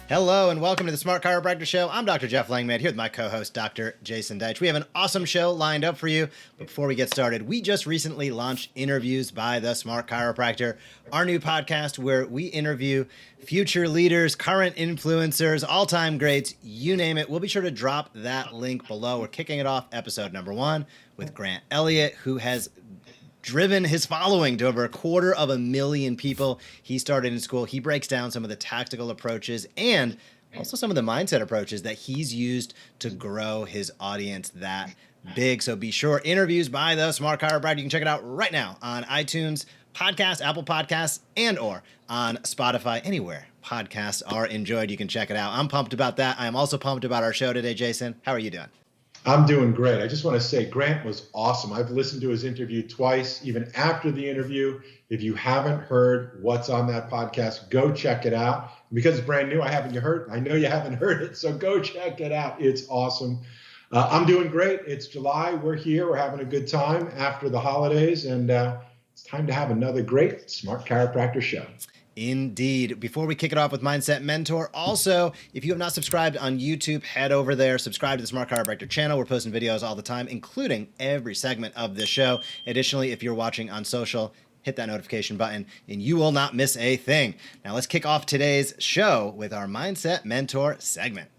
Hello and welcome to the Smart Chiropractor Show. I'm Dr. Jeff Langmaid here with my co-host, Dr. Jason Deitch. We have an awesome show lined up for you. But before we get started, we just recently launched Interviews by the Smart Chiropractor, our new podcast where we interview future leaders, current influencers, all-time greats, you name it. We'll be sure to drop that link below. We're kicking it off episode number 1 with Grant Elliott, who has driven his following to over 250,000 people. He started in school. He breaks down some of the tactical approaches and also some of the mindset approaches that he's used to grow his audience that big. So be sure, Interviews by the Smart Chiropractor. You can check it out right now on iTunes, Podcast, Apple Podcasts, and or on Spotify. Anywhere podcasts are enjoyed, you can check it out. I'm pumped about that. I am also pumped about our show today, Jason. How are you doing? I'm doing great. I just want to say Grant was awesome. I've listened to his interview twice, even after the interview. If you haven't heard what's on that podcast, go check it out. Because it's brand new, I know you haven't heard it, so go check it out. It's awesome. I'm doing great. It's July. We're here. We're having a good time after the holidays, and it's time to have another great Smart Chiropractor show. Indeed. Before we kick it off with Mindset Mentor, also, if you have not subscribed on YouTube, head over there, subscribe to the Smart Chiropractor channel. We're posting videos all the time, including every segment of this show. Additionally, if you're watching on social, hit that notification button and you will not miss a thing. Now let's kick off today's show with our Mindset Mentor segment.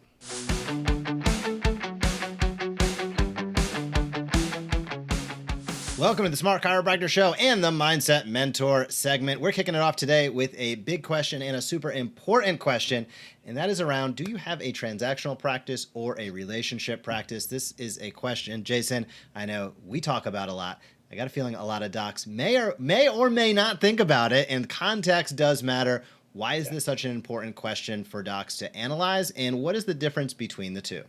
Welcome to the Smart Chiropractor Show and the Mindset Mentor segment. We're kicking it off today with a big question and a super important question, and that is around, do you have a transactional practice or a relationship practice? This is a question, Jason, I know we talk about a lot. I got a feeling a lot of docs may or may not think about it, and context does matter. Why is this such an important question for docs to analyze, and what is the difference between the two?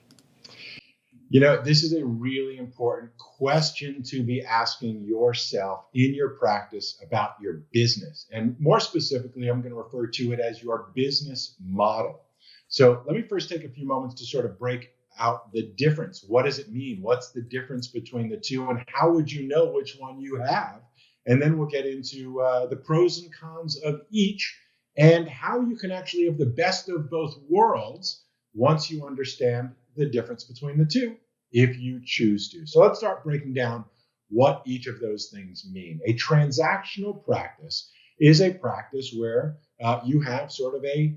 You know, this is a really important question to be asking yourself in your practice about your business. And more specifically, I'm going to refer to it as your business model. So let me first take a few moments to sort of break out the difference. What does it mean? What's the difference between the two? And how would you know which one you have? And then we'll get into the pros and cons of each and how you can actually have the best of both worlds once you understand the difference between the two, if you choose to. So let's start breaking down what each of those things mean. A transactional practice is a practice where you have sort of a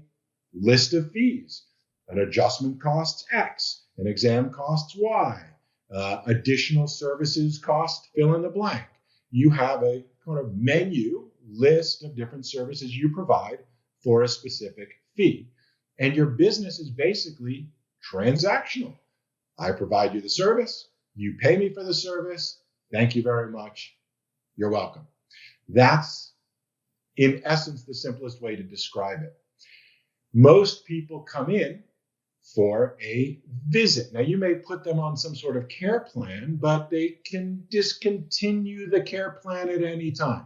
list of fees. An adjustment costs X, an exam costs Y, additional services cost fill in the blank. You have a kind of menu list of different services you provide for a specific fee. And your business is basically transactional. I provide you the service, you pay me for the service, thank you very much, you're welcome. That's, in essence, the simplest way to describe it. Most people come in for a visit. Now, you may put them on some sort of care plan, but they can discontinue the care plan at any time.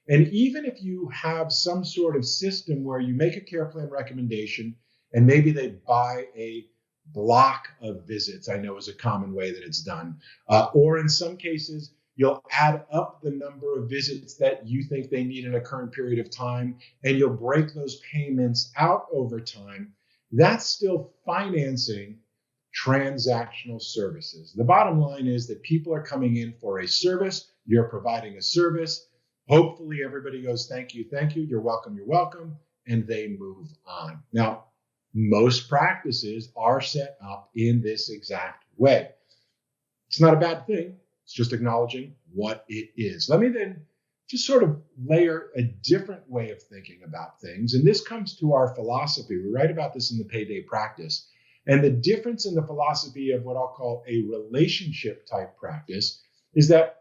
And even if you have some sort of system where you make a care plan recommendation and maybe they buy a block of visits, I know is a common way that it's done. Or in some cases, you'll add up the number of visits that you think they need in a current period of time, and you'll break those payments out over time. That's still financing transactional services. The bottom line is that people are coming in for a service. You're providing a service. Hopefully everybody goes, thank you, you're welcome, and they move on. Now, most practices are set up in this exact way. It's not a bad thing. It's just acknowledging what it is. Let me then just sort of layer a different way of thinking about things. And this comes to our philosophy. We write about this in the Payday Practice. And the difference in the philosophy of what I'll call a relationship type practice is that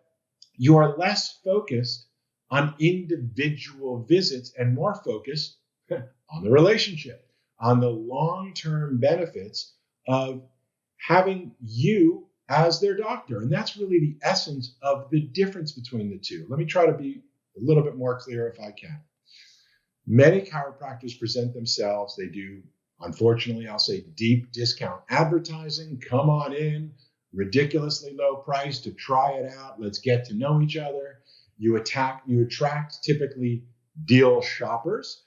you are less focused on individual visits and more focused on the relationship, on the long-term benefits of having you as their doctor. And that's really the essence of the difference between the two. Let me try to be a little bit more clear if I can. Many chiropractors present themselves, they do, unfortunately, I'll say deep discount advertising. Come on in, ridiculously low price to try it out. Let's get to know each other. You attract typically deal shoppers.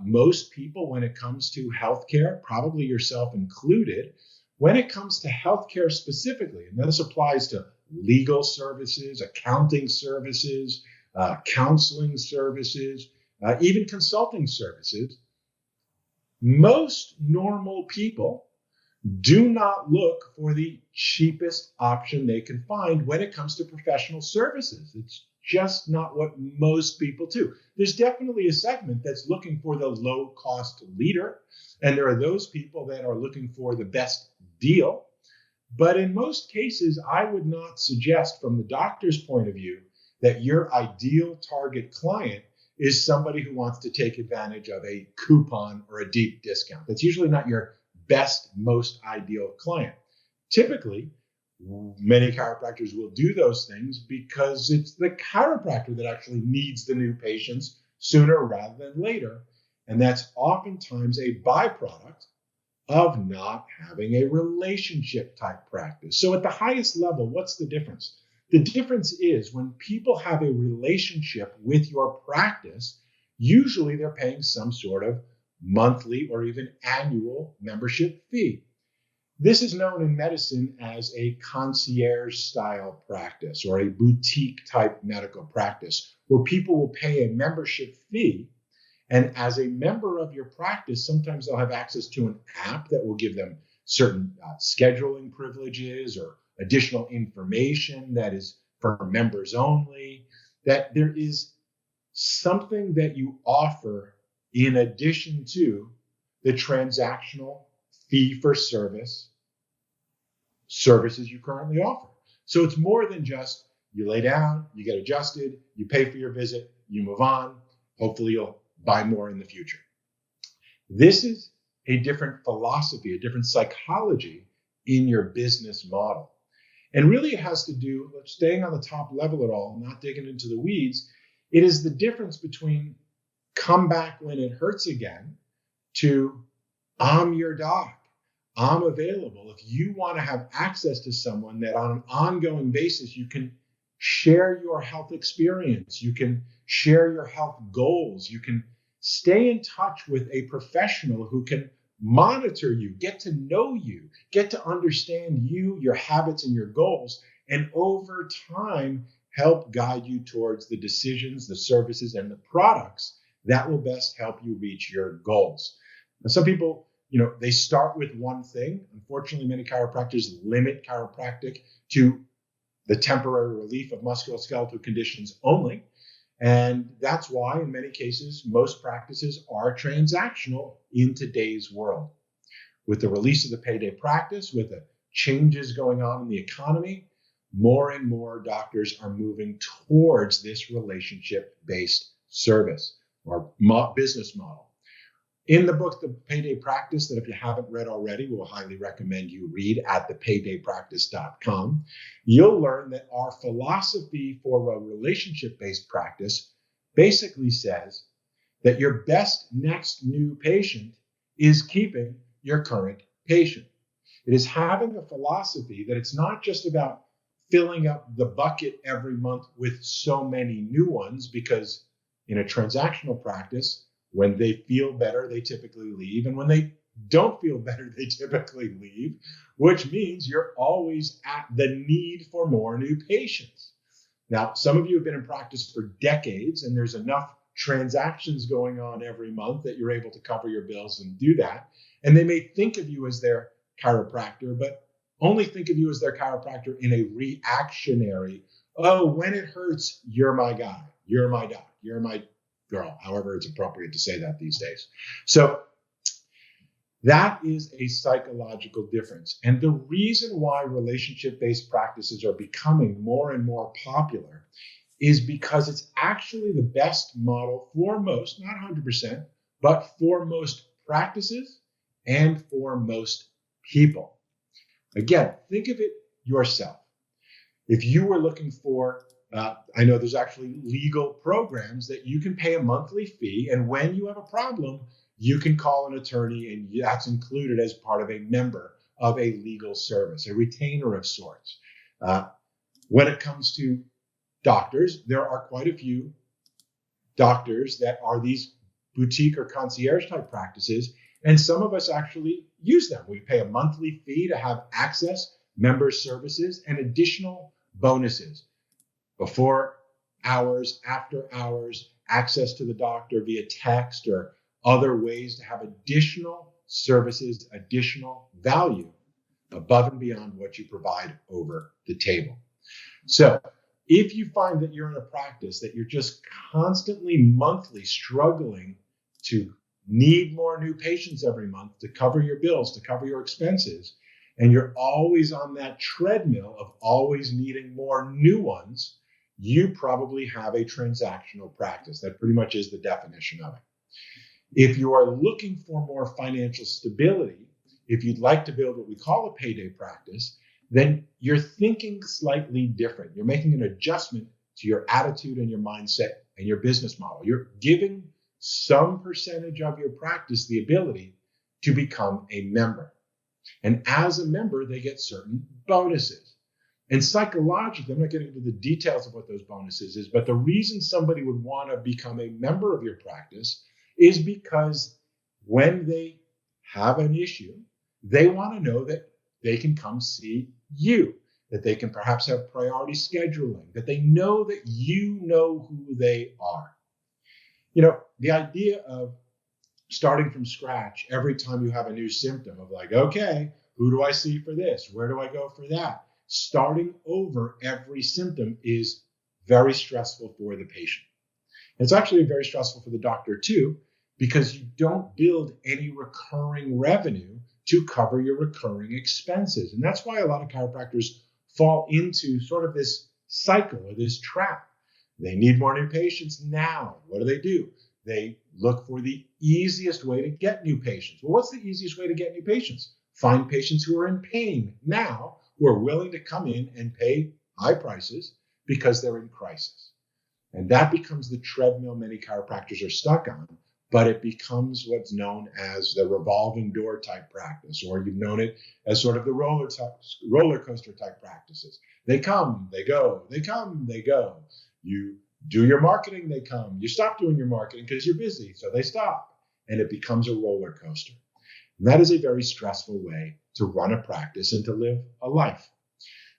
Most people, when it comes to healthcare, probably yourself included, when it comes to healthcare specifically, and this applies to legal services, accounting services, counseling services, even consulting services, most normal people do not look for the cheapest option they can find when it comes to professional services. It's just not what most people do. There's definitely a segment that's looking for the low cost leader, and there are those people that are looking for the best deal. But in most cases, I would not suggest from the doctor's point of view that your ideal target client is somebody who wants to take advantage of a coupon or a deep discount. That's usually not your best, most ideal client. Typically, many chiropractors will do those things because it's the chiropractor that actually needs the new patients sooner rather than later. And that's oftentimes a byproduct of not having a relationship type practice. So at the highest level, what's the difference? The difference is when people have a relationship with your practice, usually they're paying some sort of monthly or even annual membership fee. This is known in medicine as a concierge style practice or a boutique type medical practice, where people will pay a membership fee. And as a member of your practice, sometimes they'll have access to an app that will give them certain scheduling privileges or additional information that is for members only, that there is something that you offer in addition to the transactional fee for services you currently offer. So it's more than just you lay down, you get adjusted, you pay for your visit, you move on. Hopefully you'll buy more in the future. This is a different philosophy, a different psychology in your business model. And really it has to do, staying on the top level at all, not digging into the weeds, it is the difference between come back when it hurts again to I'm your doc. I'm available. If you want to have access to someone that on an ongoing basis, you can share your health experience, you can share your health goals, you can stay in touch with a professional who can monitor you, get to know you, get to understand you, your habits, and your goals, and over time help guide you towards the decisions, the services, and the products that will best help you reach your goals. Now, some people, they start with one thing. Unfortunately, many chiropractors limit chiropractic to the temporary relief of musculoskeletal conditions only. And that's why, in many cases, most practices are transactional in today's world. With the release of the payday practice, with the changes going on in the economy, more and more doctors are moving towards this relationship-based service or business model. In the book, The Payday Practice, that if you haven't read already, we'll highly recommend you read at thepaydaypractice.com, you'll learn that our philosophy for a relationship-based practice basically says that your best next new patient is keeping your current patient. It is having a philosophy that it's not just about filling up the bucket every month with so many new ones, because in a transactional practice, when they feel better, they typically leave. And when they don't feel better, they typically leave, which means you're always at the need for more new patients. Now, some of you have been in practice for decades, and there's enough transactions going on every month that you're able to cover your bills and do that. And they may think of you as their chiropractor, but only think of you as their chiropractor in a reactionary, oh, when it hurts, you're my guy, you're my doc, you're my girl, however it's appropriate to say that these days. So that is a psychological difference. And the reason why relationship-based practices are becoming more and more popular is because it's actually the best model for most, not 100%, but for most practices and for most people. Again, think of it yourself. If you were looking for I know there's actually legal programs that you can pay a monthly fee, and when you have a problem, you can call an attorney, and that's included as part of a member of a legal service, a retainer of sorts. When it comes to doctors, there are quite a few doctors that are these boutique or concierge type practices, and some of us actually use them. We pay a monthly fee to have access, member services, and additional bonuses before hours, after hours, access to the doctor via text or other ways to have additional services, additional value above and beyond what you provide over the table. So if you find that you're in a practice that you're just constantly monthly struggling to need more new patients every month to cover your bills, to cover your expenses, and you're always on that treadmill of always needing more new ones, you probably have a transactional practice. That pretty much is the definition of it. If you are looking for more financial stability, if you'd like to build what we call a payday practice, then you're thinking slightly different. You're making an adjustment to your attitude and your mindset and your business model. You're giving some percentage of your practice the ability to become a member. And as a member, they get certain bonuses. And psychologically, I'm not getting into the details of what those bonuses is, but the reason somebody would want to become a member of your practice is because when they have an issue, they want to know that they can come see you, that they can perhaps have priority scheduling, that they know that you know who they are. You know, the idea of starting from scratch every time you have a new symptom of like, okay, who do I see for this? Where do I go for that? Starting over every symptom is very stressful for the patient. It's actually very stressful for the doctor too, because you don't build any recurring revenue to cover your recurring expenses. And that's why a lot of chiropractors fall into sort of this cycle or this trap. They need more new patients now. What do? They look for the easiest way to get new patients. Well, what's the easiest way to get new patients? Find patients who are in pain now, who are willing to come in and pay high prices because they're in crisis. And that becomes the treadmill many chiropractors are stuck on, but it becomes what's known as the revolving door type practice, or you've known it as sort of the roller coaster type practices. They come, they go, they come, they go. You do your marketing, they come. You stop doing your marketing because you're busy, so they stop. And it becomes a roller coaster. And that is a very stressful way to run a practice and to live a life.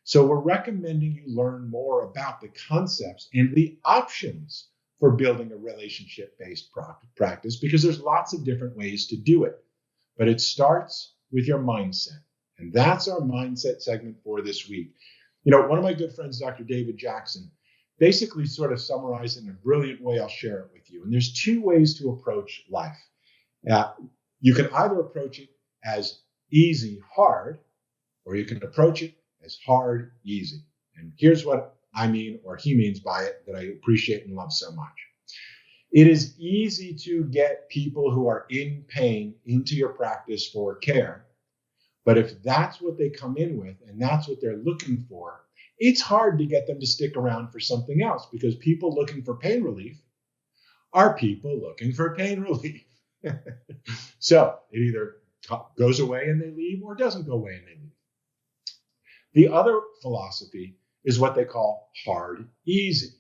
So we're recommending you learn more about the concepts and the options for building a relationship-based practice, because there's lots of different ways to do it. But it starts with your mindset. And that's our mindset segment for this week. You know, one of my good friends, Dr. David Jackson, basically sort of summarized it in a brilliant way. I'll share it with you. And there's two ways to approach life. You can either approach it as easy, hard, or you can approach it as hard, easy. And here's what I mean, or he means by it, that I appreciate and love so much. It is easy to get people who are in pain into your practice for care. But if that's what they come in with and that's what they're looking for, it's hard to get them to stick around for something else, because people looking for pain relief are people looking for pain relief. So it either goes away and they leave, or doesn't go away and they leave. The other philosophy is what they call hard, easy.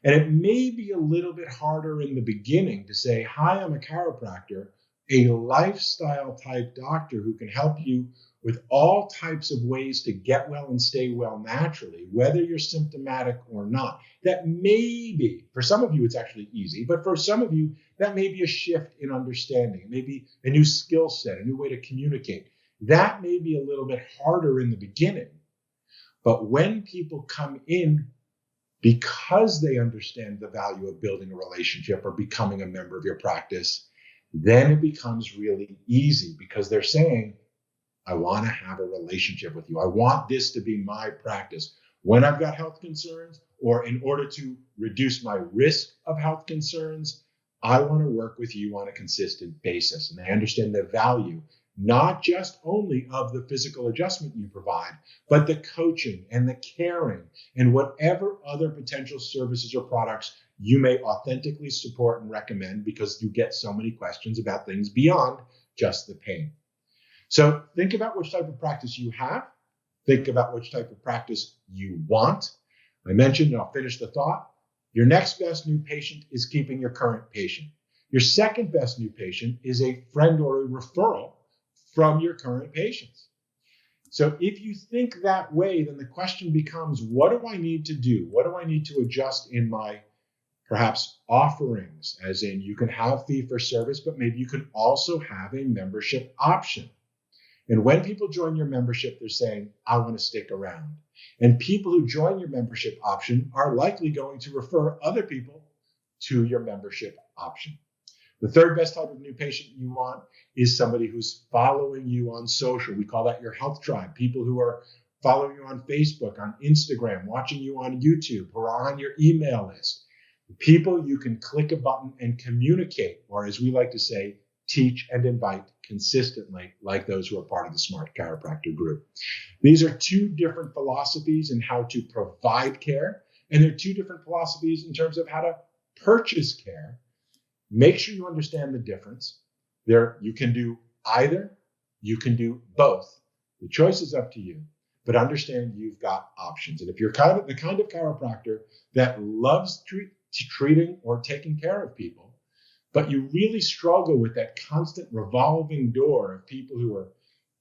And it may be a little bit harder in the beginning to say, hi, I'm a chiropractor, a lifestyle type doctor who can help you with all types of ways to get well and stay well naturally, whether you're symptomatic or not. That may be, for some of you, it's actually easy, but for some of you, that may be a shift in understanding. It may be a new skill set, a new way to communicate. That may be a little bit harder in the beginning. But when people come in because they understand the value of building a relationship or becoming a member of your practice, then it becomes really easy, because they're saying, I want to have a relationship with you. I want this to be my practice. When I've got health concerns, or in order to reduce my risk of health concerns, I want to work with you on a consistent basis. And they understand the value, not just only of the physical adjustment you provide, but the coaching and the caring and whatever other potential services or products you may authentically support and recommend, because you get so many questions about things beyond just the pain. So think about which type of practice you have. Think about which type of practice you want. I mentioned, and I'll finish the thought, your next best new patient is keeping your current patient. Your second best new patient is a friend or a referral from your current patients. So if you think that way, then the question becomes, what do I need to do? What do I need to adjust in my perhaps offerings? As in, you can have fee for service, but maybe you can also have a membership option. And when people join your membership, they're saying, I want to stick around. And people who join your membership option are likely going to refer other people to your membership option. The third best type of new patient you want is somebody who's following you on social. We call that your health tribe. People who are following you on Facebook, on Instagram, watching you on YouTube, who are on your email list. People you can click a button and communicate, or as we like to say, teach and invite consistently, like those who are part of the Smart Chiropractor group. These are two different philosophies in how to provide care, and they're two different philosophies in terms of how to purchase care. Make sure you understand the difference. You can do either, you can do both. The choice is up to you, but understand you've got options. And if you're the kind of chiropractor that loves treating or taking care of people, but you really struggle with that constant revolving door of people who are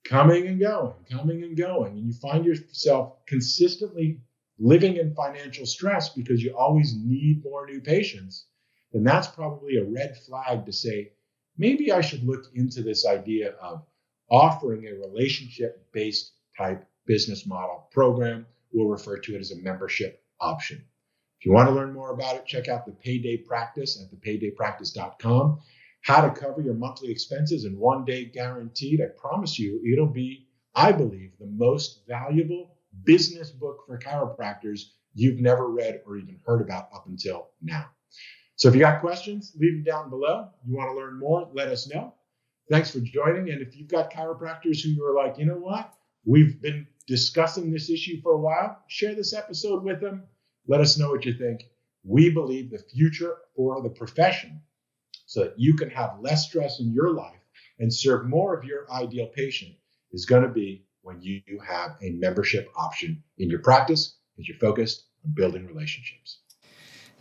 coming and going, and you find yourself consistently living in financial stress because you always need more new patients, then that's probably a red flag to say, maybe I should look into this idea of offering a relationship-based type business model program. We'll refer to it as a membership option. If you want to learn more about it, check out the Payday Practice at thepaydaypractice.com. How to cover your monthly expenses in one day guaranteed. I promise you, it'll be, I believe, the most valuable business book for chiropractors you've never read or even heard about up until now. So if you got questions, leave them down below. You want to learn more, let us know. Thanks for joining. And if you've got chiropractors who are like, you know what, we've been discussing this issue for a while, share this episode with them. Let us know what you think. We believe the future for the profession, so that you can have less stress in your life and serve more of your ideal patient, is going to be when you have a membership option in your practice, because you're focused on building relationships.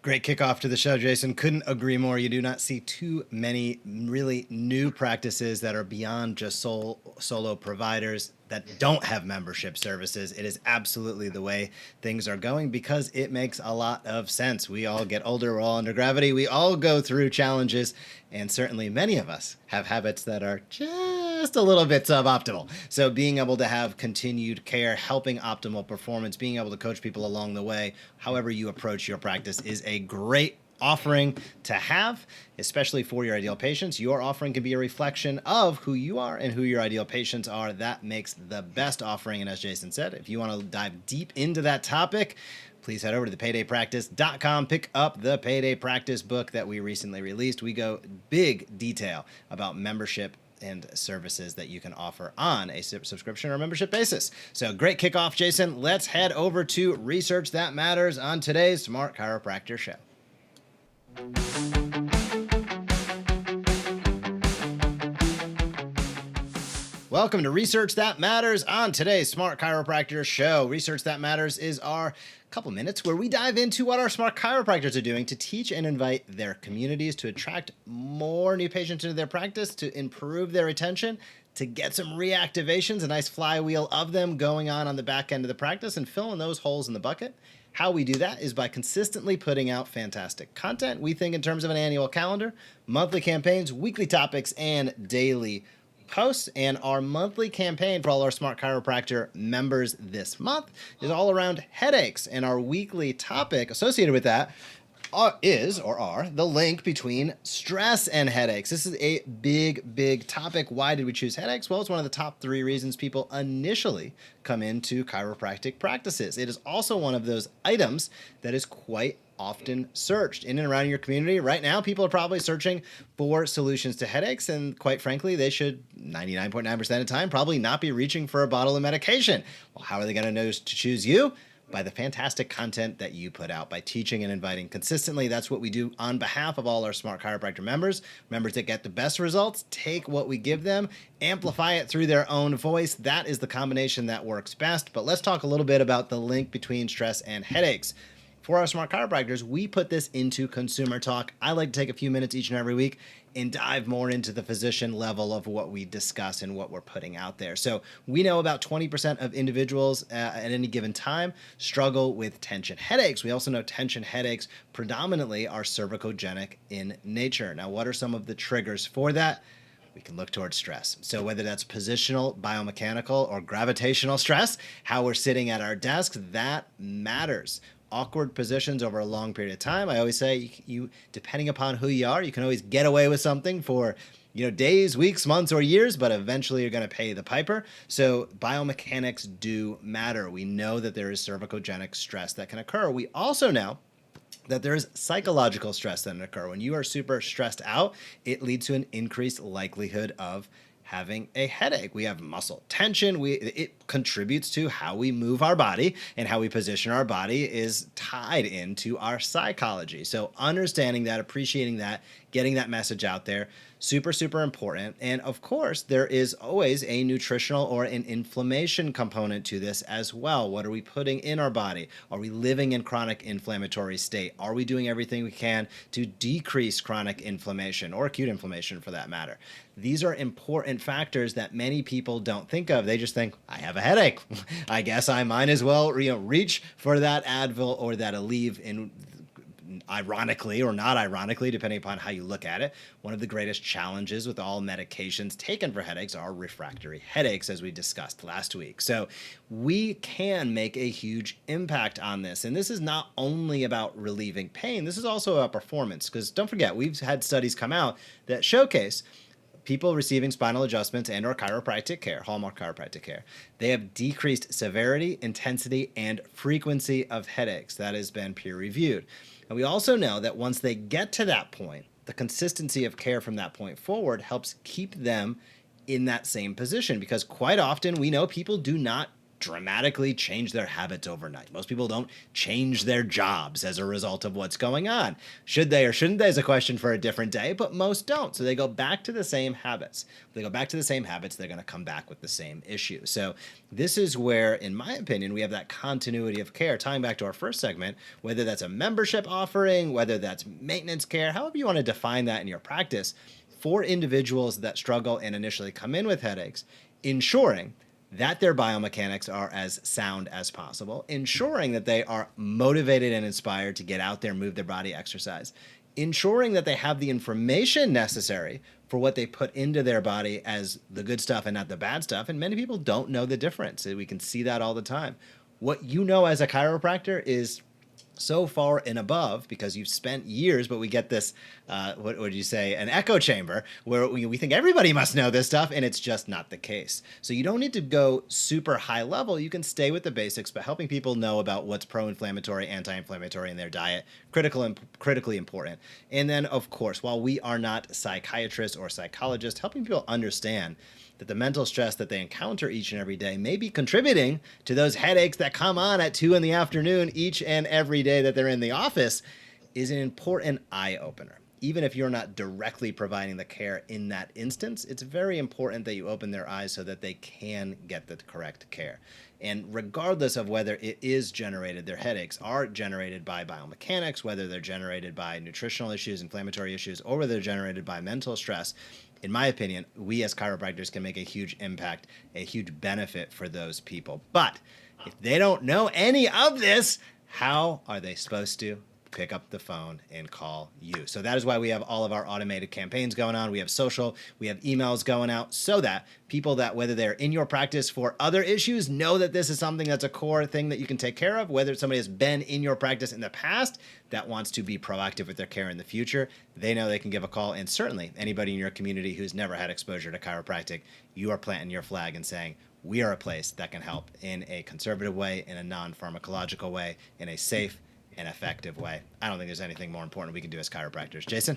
Great kickoff to the show, Jason. Couldn't agree more. You do not see too many really new practices that are beyond just solo providers that don't have membership services. It is absolutely the way things are going because it makes a lot of sense. We all get older, we're all under gravity, we all go through challenges, and certainly many of us have habits that are just a little bit suboptimal. So being able to have continued care, helping optimal performance, being able to coach people along the way, however you approach your practice, is a great offering to have, especially for your ideal patients. Your offering can be a reflection of who you are and who your ideal patients are. That makes the best offering. And as Jason said, if you want to dive deep into that topic, please head over to thepaydaypractice.com. Pick up the Payday Practice book that we recently released. We go big detail about membership and services that you can offer on a subscription or membership basis. So great kickoff, Jason. Let's head over to Research That Matters on today's Smart Chiropractor Show. Welcome to Research That Matters on today's Smart Chiropractor Show. Research That Matters is our couple minutes where we dive into what our smart chiropractors are doing to teach and invite their communities to attract more new patients into their practice, to improve their retention, to get some reactivations, a nice flywheel of them going on the back end of the practice and filling those holes in the bucket. How we do that is by consistently putting out fantastic content. We think in terms of an annual calendar, monthly campaigns, weekly topics, and daily posts. And our monthly campaign for all our Smart Chiropractor members this month is all around headaches. And our weekly topic associated with that are the link between stress and headaches. This is a big topic. Why did we choose headaches? Well, it's one of the top 3 reasons people initially come into chiropractic practices. It is also one of those items that is quite often searched in and around your community. Right now, people are probably searching for solutions to headaches, and quite frankly, they should 99.9% of the time probably not be reaching for a bottle of medication. Well, how are they going to know to choose you? By the fantastic content that you put out, by teaching and inviting consistently. That's what we do on behalf of all our Smart Chiropractor members that get the best results, take what we give them, amplify it through their own voice. That is the combination that works best. But let's talk a little bit about the link between stress and headaches. for our smart chiropractors, we put this into consumer talk. I like to take a few minutes each and every week and dive more into the physician level of what we discuss and what we're putting out there. So we know about 20% of individuals at any given time struggle with tension headaches. We also know tension headaches predominantly are cervicogenic in nature. Now, what are some of the triggers for that? We can look towards stress. So whether that's positional, biomechanical, or gravitational stress, how we're sitting at our desks, that matters. Awkward positions over a long period of time. I always say, you depending upon who you are, you can always get away with something for days, weeks, months, or years, but eventually you're going to pay the piper. So biomechanics do matter. We know that there is cervicogenic stress that can occur. We also know that there is psychological stress that can occur. When you are super stressed out, it leads to an increased likelihood of having a headache. We have muscle tension. It contributes to how we move our body, and how we position our body is tied into our psychology. So understanding that, appreciating that, getting that message out there, super, super important. And of course, there is always a nutritional or an inflammation component to this as well. What are we putting in our body? Are we living in chronic inflammatory state? Are we doing everything we can to decrease chronic inflammation, or acute inflammation for that matter? These are important factors that many people don't think of. They just think, I have a headache. I guess I might as well reach for that Advil or that Aleve. In ironically or not ironically, depending upon how you look at it, one of the greatest challenges with all medications taken for headaches are refractory headaches, as we discussed last week. So we can make a huge impact on this. And this is not only about relieving pain, this is also about performance. Because don't forget, we've had studies come out that showcase people receiving spinal adjustments and or chiropractic care, hallmark chiropractic care, they have decreased severity, intensity, and frequency of headaches. That has been peer reviewed. And we also know that once they get to that point, the consistency of care from that point forward helps keep them in that same position, because quite often we know people do not dramatically change their habits overnight. Most people don't change their jobs as a result of what's going on. Should they or shouldn't they is a question for a different day, but most don't. So they go back to the same habits. If they go back to the same habits, they're going to come back with the same issue. So this is where, in my opinion, we have that continuity of care, tying back to our first segment, whether that's a membership offering, whether that's maintenance care, however you want to define that in your practice, for individuals that struggle and initially come in with headaches, ensuring that their biomechanics are as sound as possible, ensuring that they are motivated and inspired to get out there, move their body, exercise, ensuring that they have the information necessary for what they put into their body as the good stuff and not the bad stuff. And many people don't know the difference. We can see that all the time. What you know as a chiropractor is so far and above, because you've spent years, but we get this, what would you say, an echo chamber where we think everybody must know this stuff, and it's just not the case. So you don't need to go super high level. You can stay with the basics, but helping people know about what's pro-inflammatory, anti-inflammatory in their diet, critically important. And then, of course, while we are not psychiatrists or psychologists, helping people understand that the mental stress that they encounter each and every day may be contributing to those headaches that come on at 2 p.m. each and every day that they're in the office is an important eye-opener. Even if you're not directly providing the care in that instance, it's very important that you open their eyes so that they can get the correct care. And regardless of whether it is generated, their headaches are generated by biomechanics, whether they're generated by nutritional issues, inflammatory issues, or whether they're generated by mental stress, in my opinion, we as chiropractors can make a huge impact, a huge benefit for those people. But if they don't know any of this, how are they supposed to pick up the phone and call you? So that is why we have all of our automated campaigns going on. We have social, we have emails going out, so that people that, whether they're in your practice for other issues, know that this is something that's a core thing that you can take care of. Whether somebody has been in your practice in the past that wants to be proactive with their care in the future, they know they can give a call. And certainly anybody in your community who's never had exposure to chiropractic, you are planting your flag and saying, we are a place that can help in a conservative way, in a non-pharmacological way, in a safe and effective way. I don't think there's anything more important we can do as chiropractors. Jason?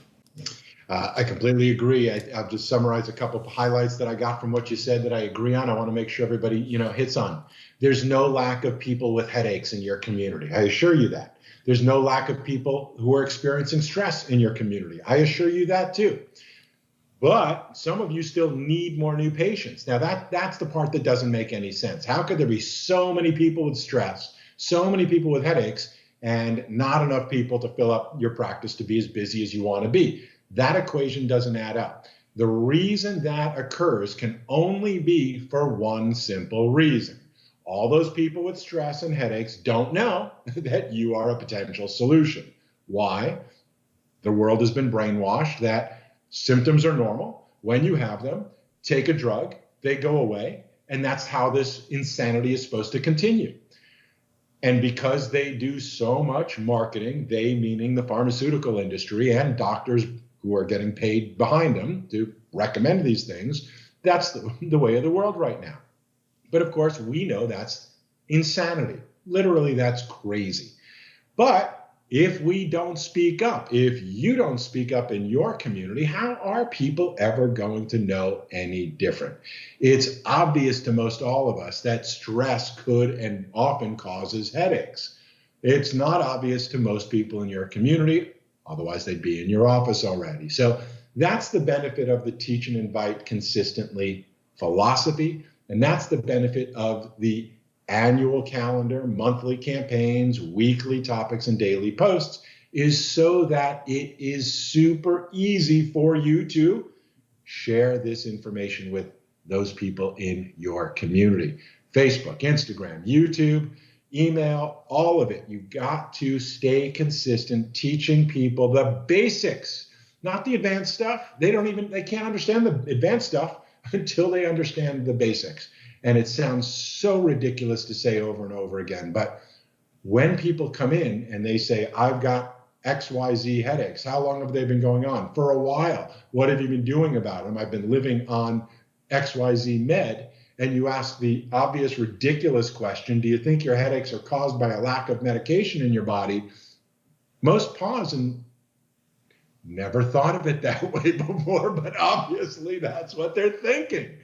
I completely agree. I'll just summarize a couple of highlights that I got from what you said that I agree on. I want to make sure everybody, hits on. There's no lack of people with headaches in your community. I assure you that. There's no lack of people who are experiencing stress in your community. I assure you that too. But some of you still need more new patients. Now that's the part that doesn't make any sense. How could there be so many people with stress, so many people with headaches, and not enough people to fill up your practice to be as busy as you want to be. That equation doesn't add up. The reason that occurs can only be for one simple reason. All those people with stress and headaches don't know that you are a potential solution. Why? The world has been brainwashed that symptoms are normal. When you have them, take a drug, they go away, and that's how this insanity is supposed to continue. And because they do so much marketing, they meaning the pharmaceutical industry and doctors who are getting paid behind them to recommend these things, that's the way of the world right now. But of course, we know that's insanity. Literally, that's crazy. But if we don't speak up, if you don't speak up in your community, how are people ever going to know any different? It's obvious to most all of us that stress could and often causes headaches. It's not obvious to most people in your community, otherwise they'd be in your office already. So that's the benefit of the teach and invite consistently philosophy, and that's the benefit of the annual calendar, monthly campaigns, weekly topics, and daily posts, is so that it is super easy for you to share this information with those people in your community. Facebook, Instagram, YouTube, email, all of it. You've got to stay consistent teaching people the basics, not the advanced stuff. They can't understand the advanced stuff until they understand the basics. And it sounds so ridiculous to say over and over again, but when people come in and they say, I've got XYZ headaches, how long have they been going on? For a while. What have you been doing about them? I've been living on XYZ med. And you ask the obvious, ridiculous question, do you think your headaches are caused by a lack of medication in your body? Most pause and never thought of it that way before, but obviously that's what they're thinking.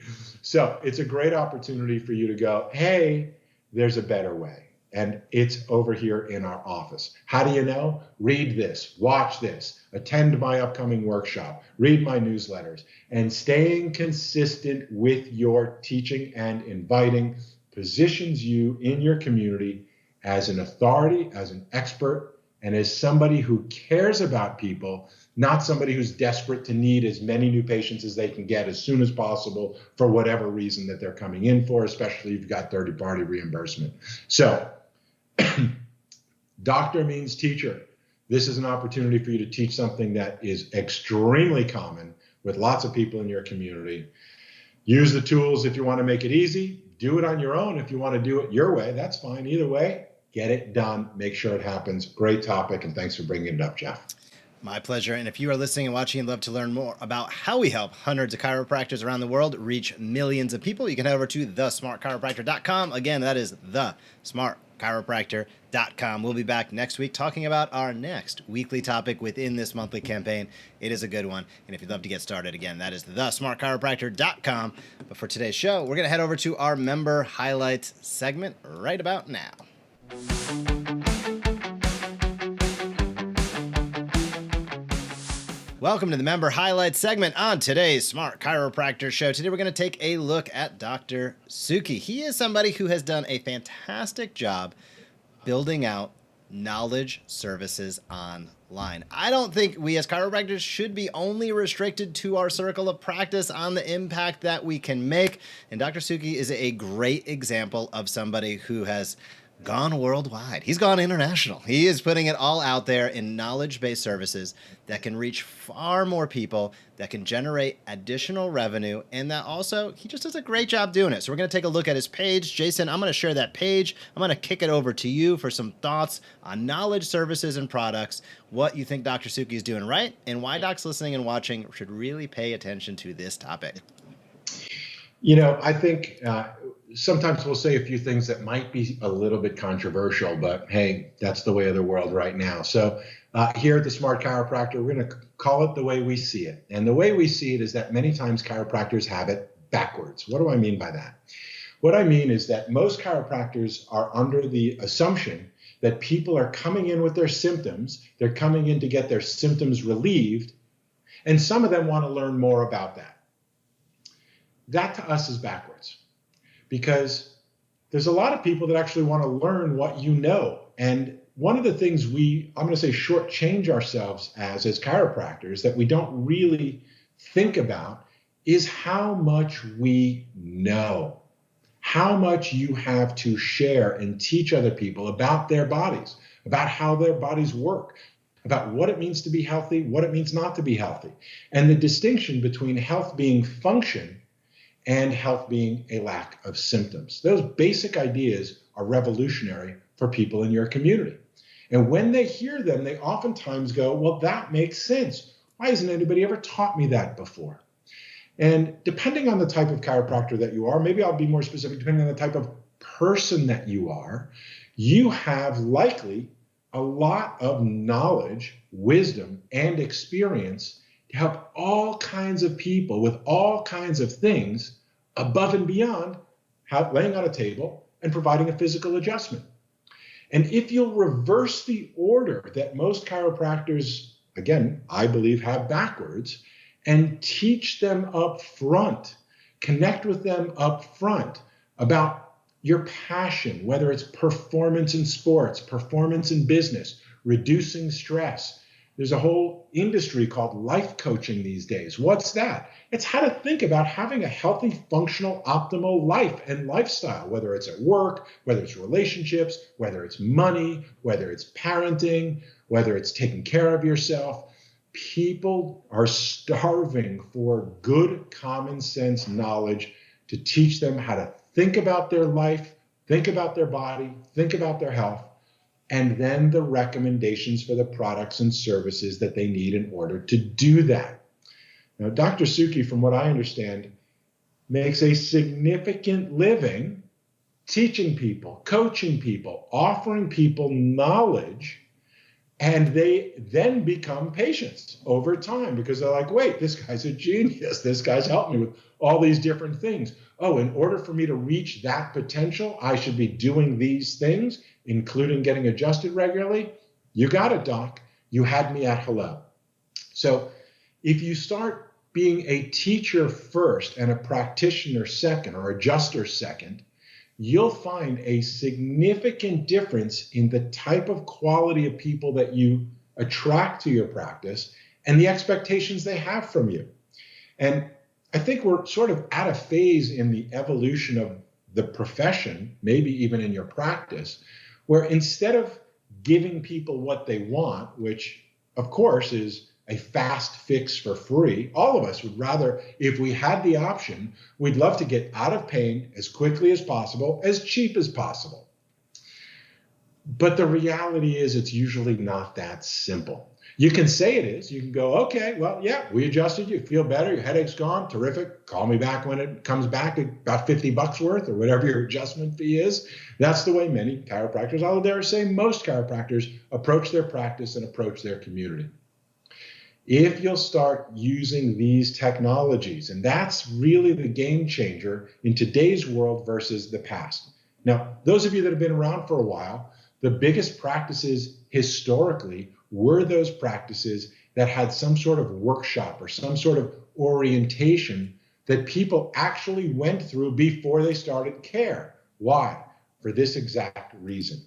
So it's a great opportunity for you to go, hey, there's a better way. And it's over here in our office. How do you know? Read this, watch this, attend my upcoming workshop, read my newsletters, and staying consistent with your teaching and inviting positions you in your community as an authority, as an expert, and as somebody who cares about people, not somebody who's desperate to need as many new patients as they can get as soon as possible for whatever reason that they're coming in for, especially if you've got third-party reimbursement. So, doctor means teacher. This is an opportunity for you to teach something that is extremely common with lots of people in your community. Use the tools if you want to make it easy. Do it on your own if you want to do it your way. That's fine. Either way, get it done. Make sure it happens. Great topic, and thanks for bringing it up, Jeff. My pleasure. And if you are listening and watching and love to learn more about how we help hundreds of chiropractors around the world reach millions of people, you can head over to thesmartchiropractor.com. Again, that is thesmartchiropractor.com. We'll be back next week talking about our next weekly topic within this monthly campaign. It is a good one. And if you'd love to get started, again, that is thesmartchiropractor.com. But for today's show, we're going to head over to our member highlights segment right about now. Welcome to the Member Highlights segment on today's Smart Chiropractor Show. Today we're going to take a look at Dr. Sukhi. He is somebody who has done a fantastic job building out knowledge services online. I don't think we as chiropractors should be only restricted to our circle of practice on the impact that we can make. And Dr. Sukhi is a great example of somebody who has gone worldwide. He's gone international. He is putting it all out there in knowledge-based services that can reach far more people, that can generate additional revenue, and that also, he just does a great job doing it. So we're going to take a look at his page. Jason, I'm going to share that page. I'm going to kick it over to you for some thoughts on knowledge services and products, what you think Dr. Sukhi is doing right, and why docs listening and watching should really pay attention to this topic. You know, I think sometimes we'll say a few things that might be a little bit controversial, but hey, that's the way of the world right now. So here at the Smart Chiropractor, we're going to call it the way we see it. And the way we see it is that many times chiropractors have it backwards. What do I mean by that? What I mean is that most chiropractors are under the assumption that people are coming in with their symptoms. They're coming in to get their symptoms relieved. And some of them want to learn more about that. That to us is backwards, because there's a lot of people that actually want to learn what you know. And one of the things I'm going to say, shortchange ourselves as chiropractors that we don't really think about is how much we know, how much you have to share and teach other people about their bodies, about how their bodies work, about what it means to be healthy, what it means not to be healthy, and the distinction between health being function and health being a lack of symptoms. Those basic ideas are revolutionary for people in your community. And when they hear them, they oftentimes go, well, that makes sense. Why hasn't anybody ever taught me that before? And depending on the type of chiropractor that you are, maybe I'll be more specific, depending on the type of person that you are, you have likely a lot of knowledge, wisdom, and experience to help all kinds of people with all kinds of things above and beyond laying on a table and providing a physical adjustment. And if you'll reverse the order that most chiropractors, again, I believe have backwards, and teach them up front, connect with them up front about your passion, whether it's performance in sports, performance in business, reducing stress. There's a whole industry called life coaching these days. What's that? It's how to think about having a healthy, functional, optimal life and lifestyle, whether it's at work, whether it's relationships, whether it's money, whether it's parenting, whether it's taking care of yourself. People are starving for good common sense knowledge to teach them how to think about their life, think about their body, think about their health, and then the recommendations for the products and services that they need in order to do that. Now, Dr. Sukhi, from what I understand, makes a significant living teaching people, coaching people, offering people knowledge, and they then become patients over time because they're like, wait, this guy's a genius. This guy's helped me with all these different things. Oh, in order for me to reach that potential, I should be doing these things, including getting adjusted regularly. You got it, doc. You had me at hello. So if you start being a teacher first and a practitioner second or adjuster second, you'll find a significant difference in the type of quality of people that you attract to your practice and the expectations they have from you. And I think we're sort of at a phase in the evolution of the profession, maybe even in your practice, where instead of giving people what they want, which of course is a fast fix for free, all of us would rather, if we had the option, we'd love to get out of pain as quickly as possible, as cheap as possible. But the reality is it's usually not that simple. You can say it is. You can go, okay, well, yeah, we adjusted you. Feel better. Your headache's gone. Terrific. Call me back when it comes back, about $50 worth or whatever your adjustment fee is. That's the way many chiropractors, I would dare say most chiropractors, approach their practice and approach their community. If you'll start using these technologies, and that's really the game changer in today's world versus the past. Now, those of you that have been around for a while, the biggest practices historically were those practices that had some sort of workshop or some sort of orientation that people actually went through before they started care. Why? For this exact reason.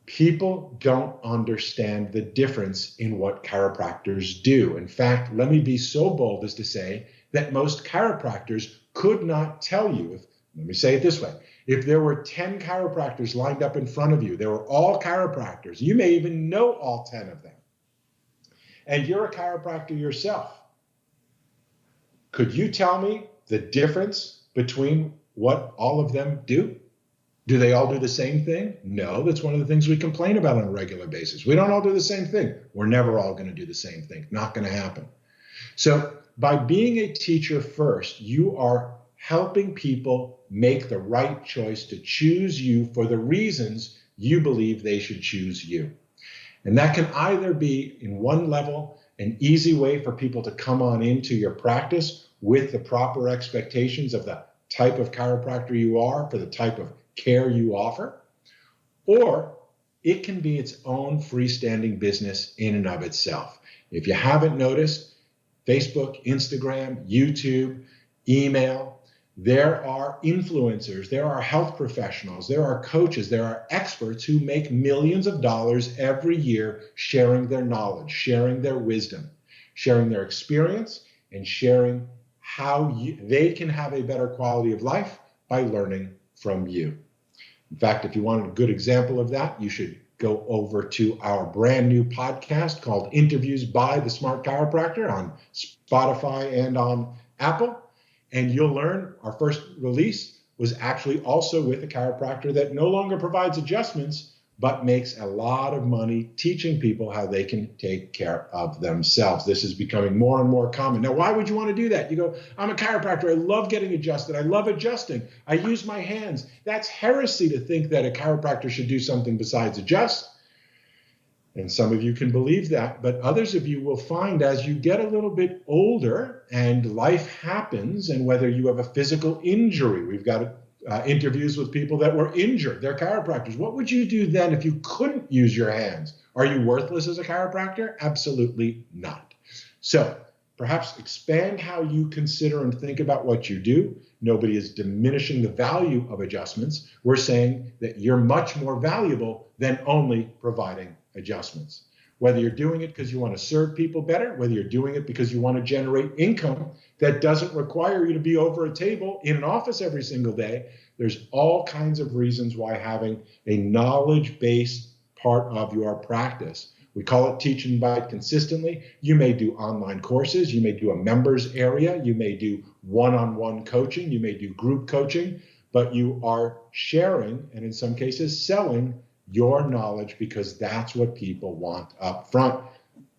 People don't understand the difference in what chiropractors do. In fact, let me be so bold as to say that most chiropractors could not tell you, let me say it this way, if there were 10 chiropractors lined up in front of you, they were all chiropractors, you may even know all 10 of them, and you're a chiropractor yourself, could you tell me the difference between what all of them do? Do they all do the same thing? No, that's one of the things we complain about on a regular basis. We don't all do the same thing. We're never all going to do the same thing. Not going to happen. So by being a teacher first, you are helping people make the right choice to choose you for the reasons you believe they should choose you. And that can either be, in one level, an easy way for people to come on into your practice with the proper expectations of the type of chiropractor you are, for the type of care you offer, or it can be its own freestanding business in and of itself. If you haven't noticed, Facebook, Instagram, YouTube, email, There are influencers, there are health professionals, there are coaches, there are experts who make millions of dollars every year sharing their knowledge, sharing their wisdom, sharing their experience, and sharing how they can have a better quality of life by learning from you. In fact, if you want a good example of that, you should go over to our brand new podcast called Interviews by the Smart Chiropractor on Spotify and on Apple. And you'll learn our first release was actually also with a chiropractor that no longer provides adjustments, but makes a lot of money teaching people how they can take care of themselves. This is becoming more and more common. Now, why would you want to do that? You go, I'm a chiropractor. I love getting adjusted. I love adjusting. I use my hands. That's heresy to think that a chiropractor should do something besides adjust. And some of you can believe that, but others of you will find as you get a little bit older and life happens, and whether you have a physical injury, we've got interviews with people that were injured, they're chiropractors. What would you do then if you couldn't use your hands? Are you worthless as a chiropractor? Absolutely not. So perhaps expand how you consider and think about what you do. Nobody is diminishing the value of adjustments. We're saying that you're much more valuable than only providing adjustments. Whether you're doing it because you want to serve people better, whether you're doing it because you want to generate income that doesn't require you to be over a table in an office every single day, there's all kinds of reasons why having a knowledge-based part of your practice. We call it teach and invite consistently. You may do online courses. You may do a members area. You may do one-on-one coaching. You may do group coaching, but you are sharing and in some cases selling your knowledge because that's what people want up front.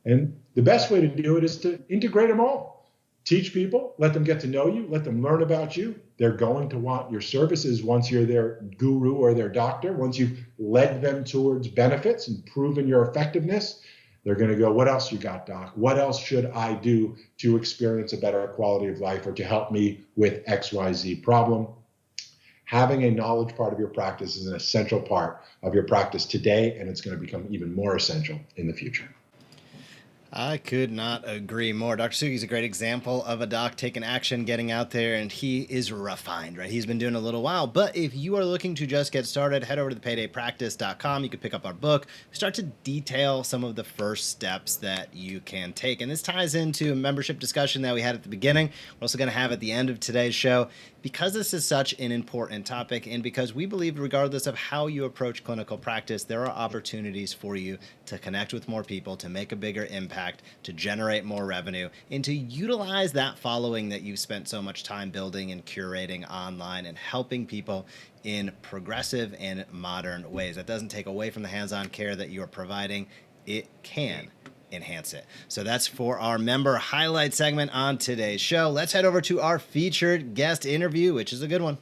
And the best way to do it is to integrate them all. Teach people, let them get to know you, let them learn about you. They're going to want your services once you're their guru or their doctor. Once you've led them towards benefits and proven your effectiveness, they're going to go, what else you got, doc? What else should I do to experience a better quality of life or to help me with XYZ problem? Having a knowledge part of your practice is an essential part of your practice today, and it's going to become even more essential in the future. I could not agree more. Dr. Sukhi is a great example of a doc taking action, getting out there, and he is refined, right? He's been doing it a little while, but if you are looking to just get started, head over to thepaydaypractice.com. You can pick up our book, start to detail some of the first steps that you can take. And this ties into a membership discussion that we had at the beginning. We're also going to have at the end of today's show. Because this is such an important topic, and because we believe regardless of how you approach clinical practice, there are opportunities for you to connect with more people, to make a bigger impact, to generate more revenue, and to utilize that following that you've spent so much time building and curating online and helping people in progressive and modern ways. That doesn't take away from the hands-on care that you're providing. It can enhance it. So that's for our member highlight segment on today's show. Let's head over to our featured guest interview, which is a good one.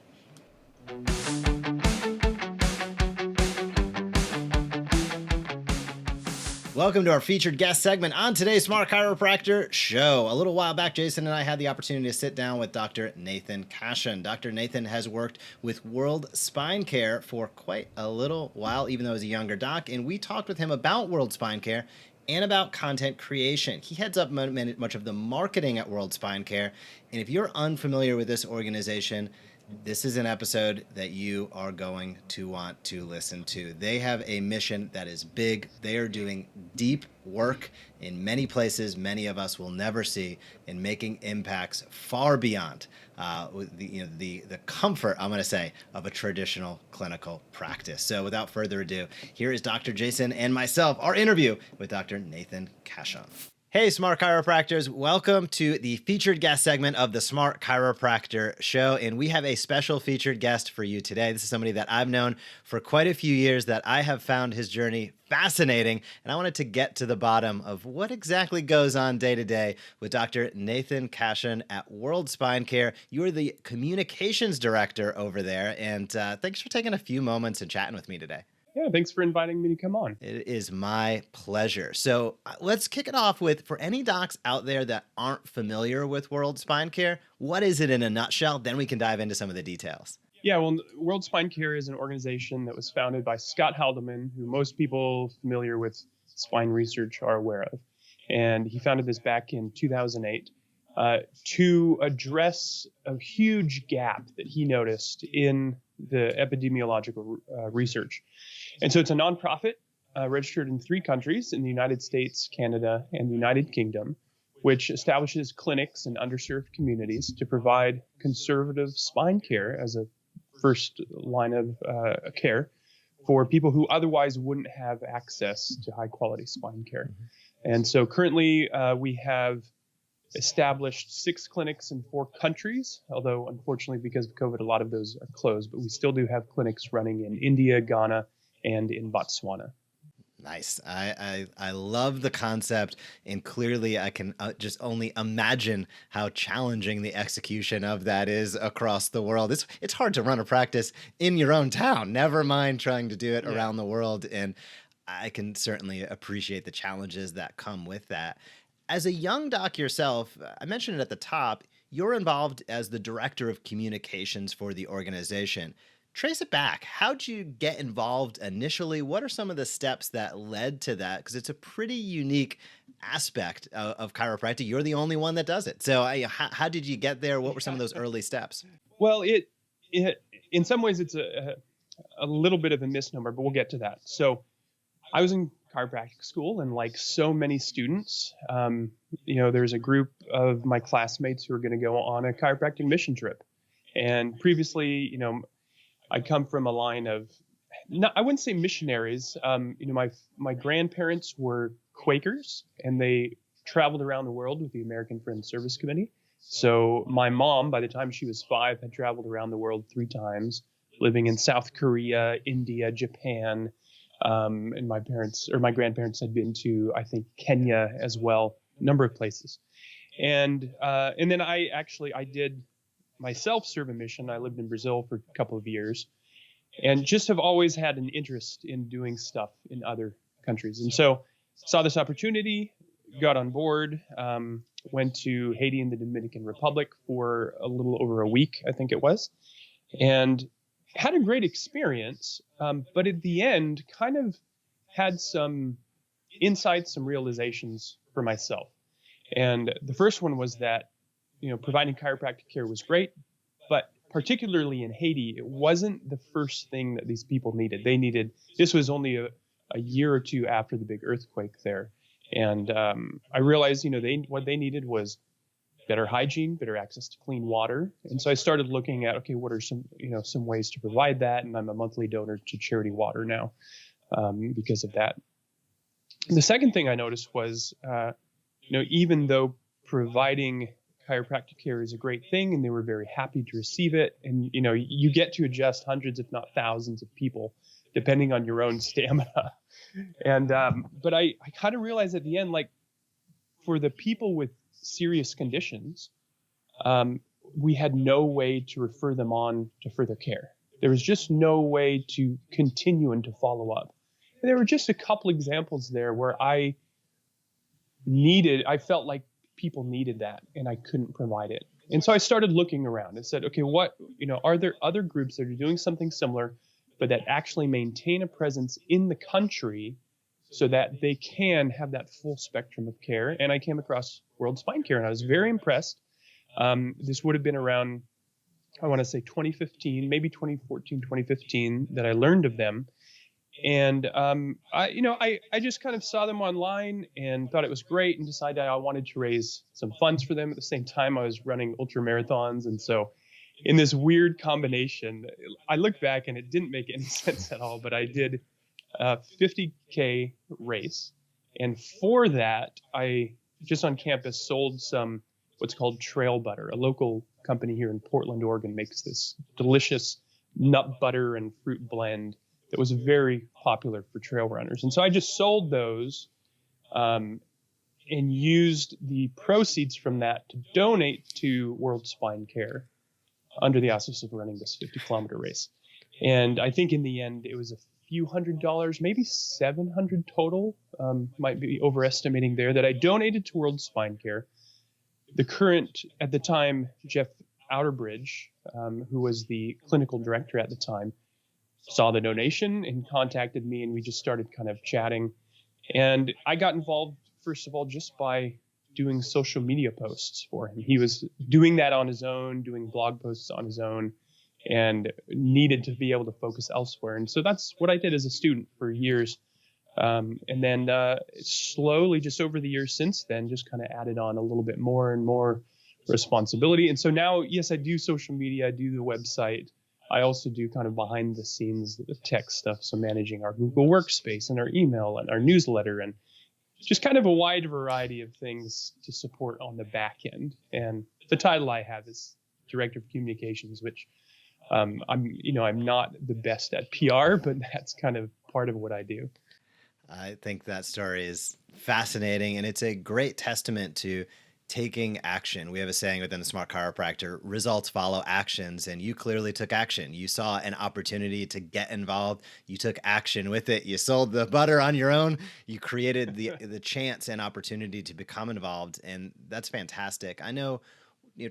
Welcome to our featured guest segment on today's Smart Chiropractor show. A little while back, Jason and I had the opportunity to sit down with Dr. Nathan Cashion. Dr. Nathan has worked with World Spine Care for quite a little while, even though he's a younger doc, and we talked with him about World Spine Care and about content creation. He heads up much of the marketing at World Spine Care, and if you're unfamiliar with this organization, this is an episode that you are going to want to listen to. They have a mission that is big. They are doing deep work in many places many of us will never see, in making impacts far beyond the comfort, I'm going to say, of a traditional clinical practice. So without further ado, here is Dr. Jason and myself, our interview with Dr. Nathan Cashion. Hey, Smart Chiropractors. Welcome to the featured guest segment of the Smart Chiropractor show. And we have a special featured guest for you today. This is somebody that I've known for quite a few years that I have found his journey fascinating. And I wanted to get to the bottom of what exactly goes on day to day with Dr. Nathan Cashion at World Spine Care. You are the communications director over there. And thanks for taking a few moments and chatting with me today. Yeah, thanks for inviting me to come on. It is my pleasure. So let's kick it off with, for any docs out there that aren't familiar with World Spine Care, what is it in a nutshell? Then we can dive into some of the details. Yeah, well, World Spine Care is an organization that was founded by Scott Haldeman, who most people familiar with spine research are aware of. And he founded this back in 2008. to address a huge gap that he noticed in the epidemiological research. And so it's a nonprofit registered in 3 countries, in the United States, Canada, and the United Kingdom, which establishes clinics in underserved communities to provide conservative spine care as a first line of care for people who otherwise wouldn't have access to high quality spine care. And so currently we have established 6 clinics in 4 countries, although unfortunately because of COVID, a lot of those are closed, but we still do have clinics running in India, Ghana, and in Botswana. Nice. I love the concept, and clearly I can just only imagine how challenging the execution of that is across the world. It's hard to run a practice in your own town, never mind trying to do it around the world. And I can certainly appreciate the challenges that come with that. As a young doc yourself, I mentioned it at the top, you're involved as the director of communications for the organization. Trace it back. How'd you get involved initially? What are some of the steps that led to that? Because it's a pretty unique aspect of chiropractic. You're the only one that does it. So how did you get there? What were some of those early steps? Well, it in some ways it's a little bit of a misnomer, but we'll get to that. So I was in chiropractic school, and like so many students, there's a group of my classmates who are going to go on a chiropractic mission trip. And previously, I come from a line of, I wouldn't say missionaries. My grandparents were Quakers, and they traveled around the world with the American Friends Service Committee. So my mom, by the time she was 5, had traveled around the world 3 times, living in South Korea, India, Japan. And my grandparents had been to, I think, Kenya as well, a number of places. And then I did myself serve a mission. I lived in Brazil for a couple of years, and just have always had an interest in doing stuff in other countries. And so saw this opportunity, got on board, went to Haiti and the Dominican Republic for a little over a week, I think it was, and had a great experience. But at the end, kind of had some insights, some realizations for myself. And the first one was that providing chiropractic care was great, but particularly in Haiti, it wasn't the first thing that these people needed. This was only a year or 2 after the big earthquake there. And I realized, what they needed was better hygiene, better access to clean water. And so I started looking at, okay, what are some ways to provide that? And I'm a monthly donor to Charity Water now because of that. And the second thing I noticed was, even though providing chiropractic care is a great thing, and they were very happy to receive it. And, you get to adjust hundreds, if not thousands of people, depending on your own stamina. And, but I kind of realized at the end, like for the people with serious conditions, we had no way to refer them on to further care. There was just no way to continue and to follow up. And there were just a couple examples there where I felt like people needed that and I couldn't provide it. And so I started looking around and said, okay, are there other groups that are doing something similar, but that actually maintain a presence in the country so that they can have that full spectrum of care? And I came across World Spine Care, and I was very impressed. This would have been around, I want to say 2015, maybe 2014, 2015, that I learned of them. And I just kind of saw them online and thought it was great, and decided I wanted to raise some funds for them. At the same time, I was running ultra marathons, and so in this weird combination, I look back and it didn't make any sense at all. But I did a 50K race, and for that, I just on campus sold some what's called trail butter. A local company here in Portland, Oregon, makes this delicious nut butter and fruit blend that was very popular for trail runners. And so I just sold those and used the proceeds from that to donate to World Spine Care under the auspices of running this 50-kilometer race. And I think in the end, it was a few $100s, maybe $700 total, might be overestimating there, that I donated to World Spine Care. The current, at the time, Jeff Outerbridge, who was the clinical director at the time, saw the donation and contacted me, and we just started kind of chatting. And I got involved, first of all, just by doing social media posts for him. He was doing that on his own, doing blog posts on his own, and needed to be able to focus elsewhere. And so that's what I did as a student for years. And then slowly, just over the years since then, just kind of added on a little bit more and more responsibility. And so now, yes, I do social media, I do the website. I also do kind of behind the scenes tech stuff. So managing our Google Workspace and our email and our newsletter, and just kind of a wide variety of things to support on the back end. And the title I have is Director of Communications, which I'm not the best at PR, but that's kind of part of what I do. I think that story is fascinating, and it's a great testament to taking action. We have a saying within the Smart Chiropractor, results follow actions, and you clearly took action. You saw an opportunity to get involved. You took action with it. You sold the butter on your own. You created the chance and opportunity to become involved, and that's fantastic. I know,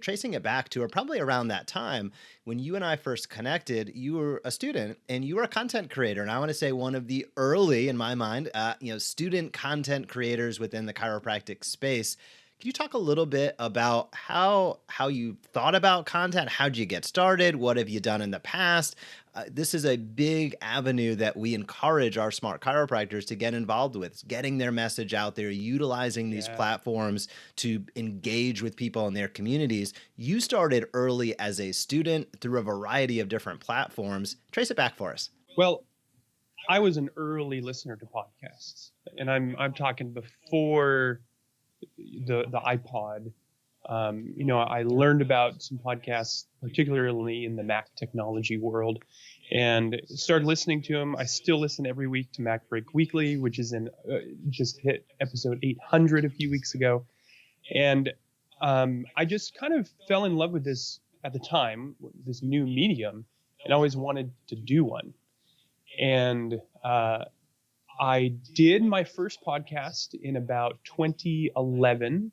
tracing it back to, or probably around that time when you and I first connected, you were a student and you were a content creator. And I want to say one of the early, in my mind, student content creators within the chiropractic space. Can you talk a little bit about how you thought about content? How'd you get started? What have you done in the past? This is a big avenue that we encourage our smart chiropractors to get involved with, getting their message out there, utilizing these platforms to engage with people in their communities. You started early as a student through a variety of different platforms. Trace it back for us. Well, I was an early listener to podcasts, and I'm talking before the iPod. I learned about some podcasts, particularly in the Mac technology world, and started listening to them. I still listen every week to Mac Break Weekly, which is just hit episode 800 a few weeks ago. And I just kind of fell in love with this at the time, this new medium, and always wanted to do one. And I did my first podcast in about 2011.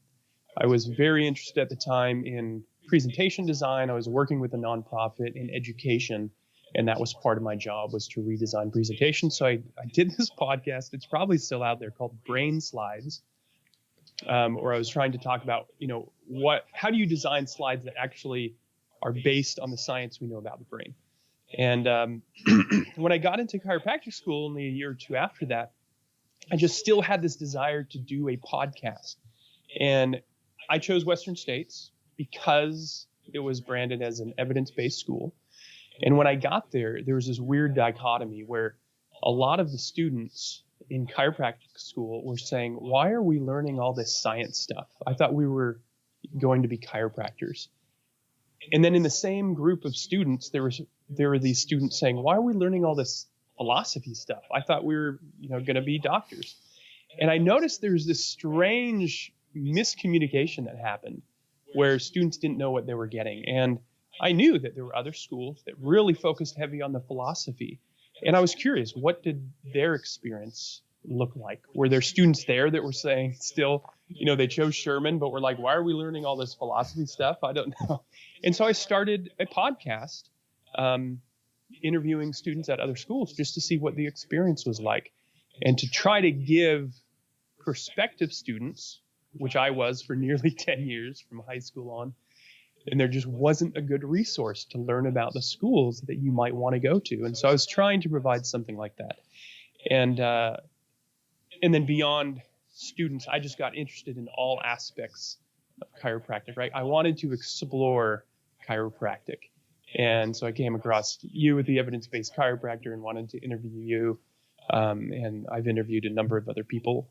I was very interested at the time in presentation design. I was working with a nonprofit in education, and that was part of my job, was to redesign presentations. So I did this podcast. It's probably still out there, called Brain Slides, where I was trying to talk about, how do you design slides that actually are based on the science we know about the brain? And when I got into chiropractic school, only a year or two after that, I just still had this desire to do a podcast. And I chose Western States because it was branded as an evidence-based school. And when I got there, there was this weird dichotomy where a lot of the students in chiropractic school were saying, why are we learning all this science stuff? I thought we were going to be chiropractors. And then in the same group of students, there were these students saying, why are we learning all this philosophy stuff? I thought we were, going to be doctors. And I noticed there was this strange miscommunication that happened where students didn't know what they were getting. And I knew that there were other schools that really focused heavy on the philosophy. And I was curious, what did their experience look like? Were there students there that were saying still, they chose Sherman, but were like, why are we learning all this philosophy stuff? I don't know. And so I started a podcast, interviewing students at other schools just to see what the experience was like, and to try to give prospective students, which I was for nearly 10 years from high school on, and there just wasn't a good resource to learn about the schools that you might want to go to. And so I was trying to provide something like that. And then beyond students, I just got interested in all aspects of chiropractic, right? I wanted to explore chiropractic. And so I came across you with the evidence-based chiropractor and wanted to interview you. And I've interviewed a number of other people,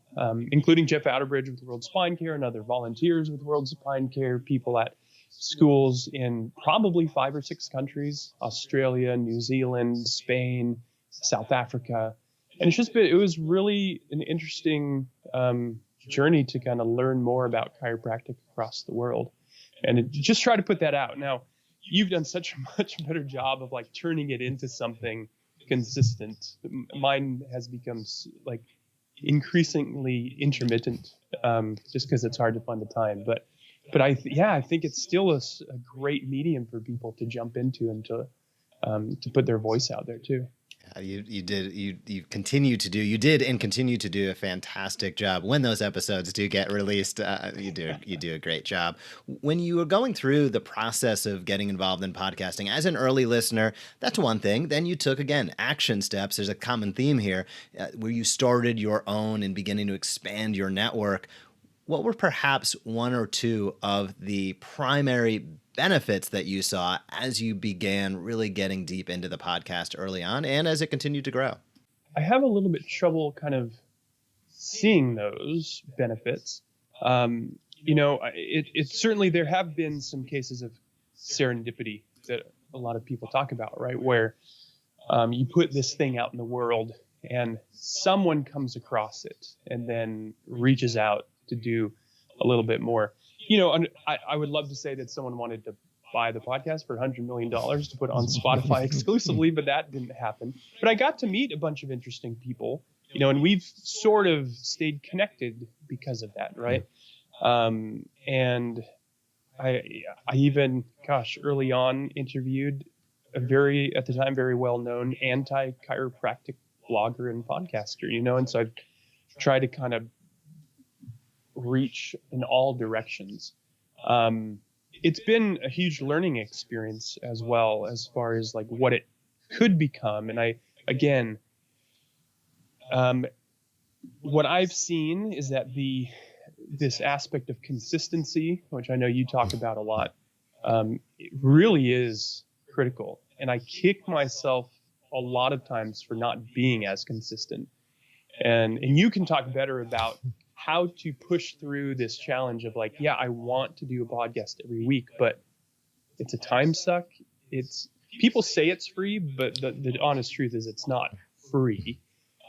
including Jeff Outerbridge with World Spine Care and other volunteers with World Spine Care, people at schools in probably 5 or 6 countries: Australia, New Zealand, Spain, South Africa. And it was really an interesting journey to kind of learn more about chiropractic across the world, and just try to put that out. Now, you've done such a much better job of turning it into something consistent. Mine has become increasingly intermittent, just because it's hard to find the time. But I think it's still a great medium for people to jump into and to put their voice out there too. You continue to do you did and continue to do a fantastic job. When those episodes do get released, you do a great job. When you were going through the process of getting involved in podcasting as an early listener, that's one thing. Then you took, again, action steps. There's a common theme here, where you started your own and beginning to expand your network. What were perhaps one or two of the primary benefits that you saw as you began really getting deep into the podcast early on and as it continued to grow? I have a little bit trouble kind of seeing those benefits. It certainly, there have been some cases of serendipity that a lot of people talk about, right? Where you put this thing out in the world and someone comes across it and then reaches out to do a little bit more. I would love to say that someone wanted to buy the podcast for $100 million to put on Spotify exclusively, but that didn't happen. But I got to meet a bunch of interesting people, and we've sort of stayed connected because of that, right? And I even, early on interviewed a at the time, very well-known anti-chiropractic blogger and podcaster, and so I've tried to kind of reach in all directions. It's been a huge learning experience as well, as far as like what it could become. And what I've seen is that this aspect of consistency, which I know you talk about a lot, it really is critical. And I kick myself a lot of times for not being as consistent. And you can talk better about how to push through this challenge of like, I want to do a podcast every week, but it's a time suck. People say it's free, but the honest truth is it's not free.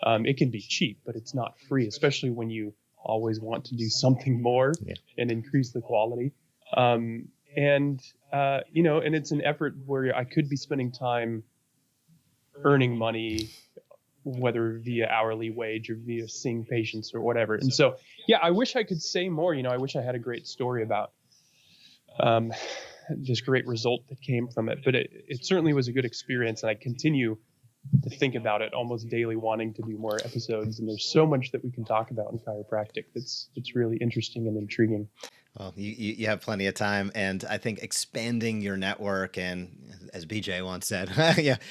It can be cheap, but it's not free, especially when you always want to do something more and increase the quality. And it's an effort where I could be spending time earning money, whether via hourly wage or via seeing patients or whatever. And so, I wish I could say more. I wish I had a great story about this great result that came from it. But it certainly was a good experience, and I continue to think about it almost daily, wanting to do more episodes. And there's so much that we can talk about in chiropractic that's really interesting and intriguing. Well, you have plenty of time, and I think expanding your network, and as BJ once said,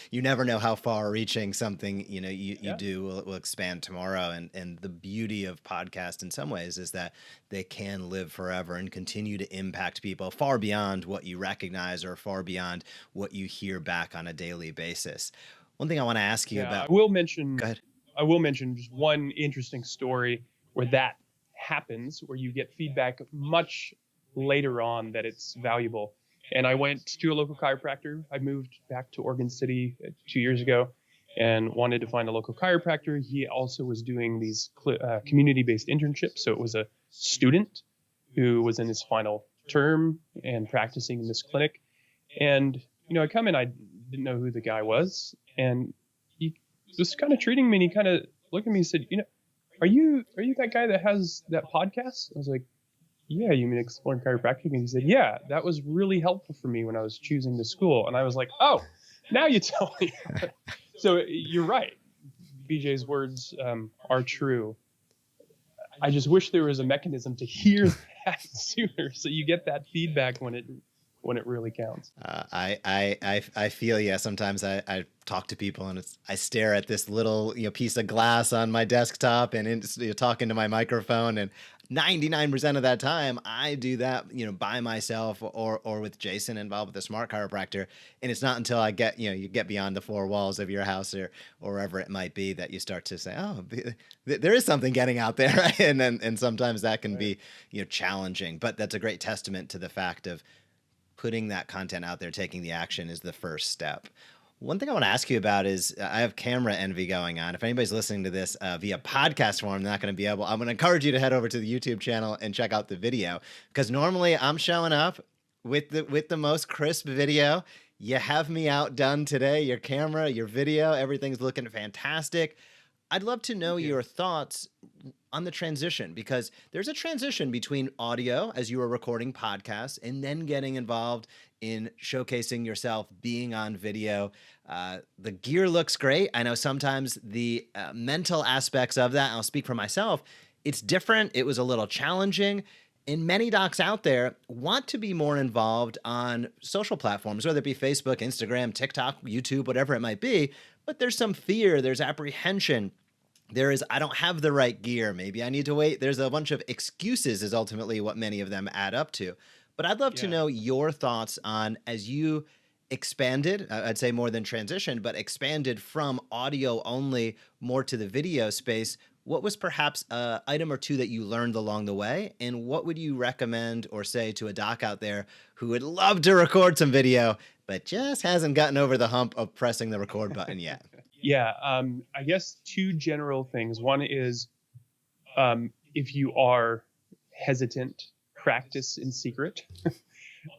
you never know how far reaching something you do will expand tomorrow. And the beauty of podcasts in some ways is that they can live forever and continue to impact people far beyond what you recognize or far beyond what you hear back on a daily basis. One thing I want to ask you about. I will mention. Go ahead. I will mention just one interesting story where that happens, where you get feedback much later on that it's valuable. And I went to a local chiropractor. I moved back to Oregon City 2 years ago and wanted to find a local chiropractor. He also was doing these community-based internships. So it was a student who was in his final term and practicing in this clinic. And, I come in, I didn't know who the guy was. And he was kind of treating me, and he kind of looked at me and said, Are you that guy that has that podcast? I was like, yeah, you mean Exploring Chiropractic? And he said, yeah, that was really helpful for me when I was choosing the school. And I was like, oh, now you tell me. So you're right. BJ's words are true. I just wish there was a mechanism to hear that sooner, so you get that feedback when it really counts. I feel sometimes I talk to people and I stare at this little piece of glass on my desktop and talking to my microphone, and 99% of that time I do that by myself or with Jason involved with the Smart Chiropractor. And it's not until I get you get beyond the four walls of your house or wherever it might be that you start to say, oh, there is something getting out there, right? And sometimes that can be challenging, but that's a great testament to the fact of putting that content out there, taking the action is the first step. One thing I want to ask you about is I have camera envy going on. If anybody's listening to this via podcast form, they're not going to be able. I'm going to encourage you to head over to the YouTube channel and check out the video, because normally I'm showing up with the most crisp video. You have me outdone today. Your camera, your video, everything's looking fantastic. I'd love to know your thoughts on the transition, because there's a transition between audio as you were recording podcasts and then getting involved in showcasing yourself, being on video. The gear looks great. I know sometimes the mental aspects of that, I'll speak for myself, it's different. It was a little challenging. And many docs out there want to be more involved on social platforms, whether it be Facebook, Instagram, TikTok, YouTube, whatever it might be. But there's some fear, there's apprehension. There is, I don't have the right gear. Maybe I need to wait. There's a bunch of excuses is ultimately what many of them add up to. But I'd love to know your thoughts on, as you expanded, I'd say more than transitioned, but expanded from audio only more to the video space. What was perhaps an item or two that you learned along the way? And what would you recommend or say to a doc out there who would love to record some video, but just hasn't gotten over the hump of pressing the record button yet? Yeah, I guess two general things. One is if you are hesitant, practice in secret.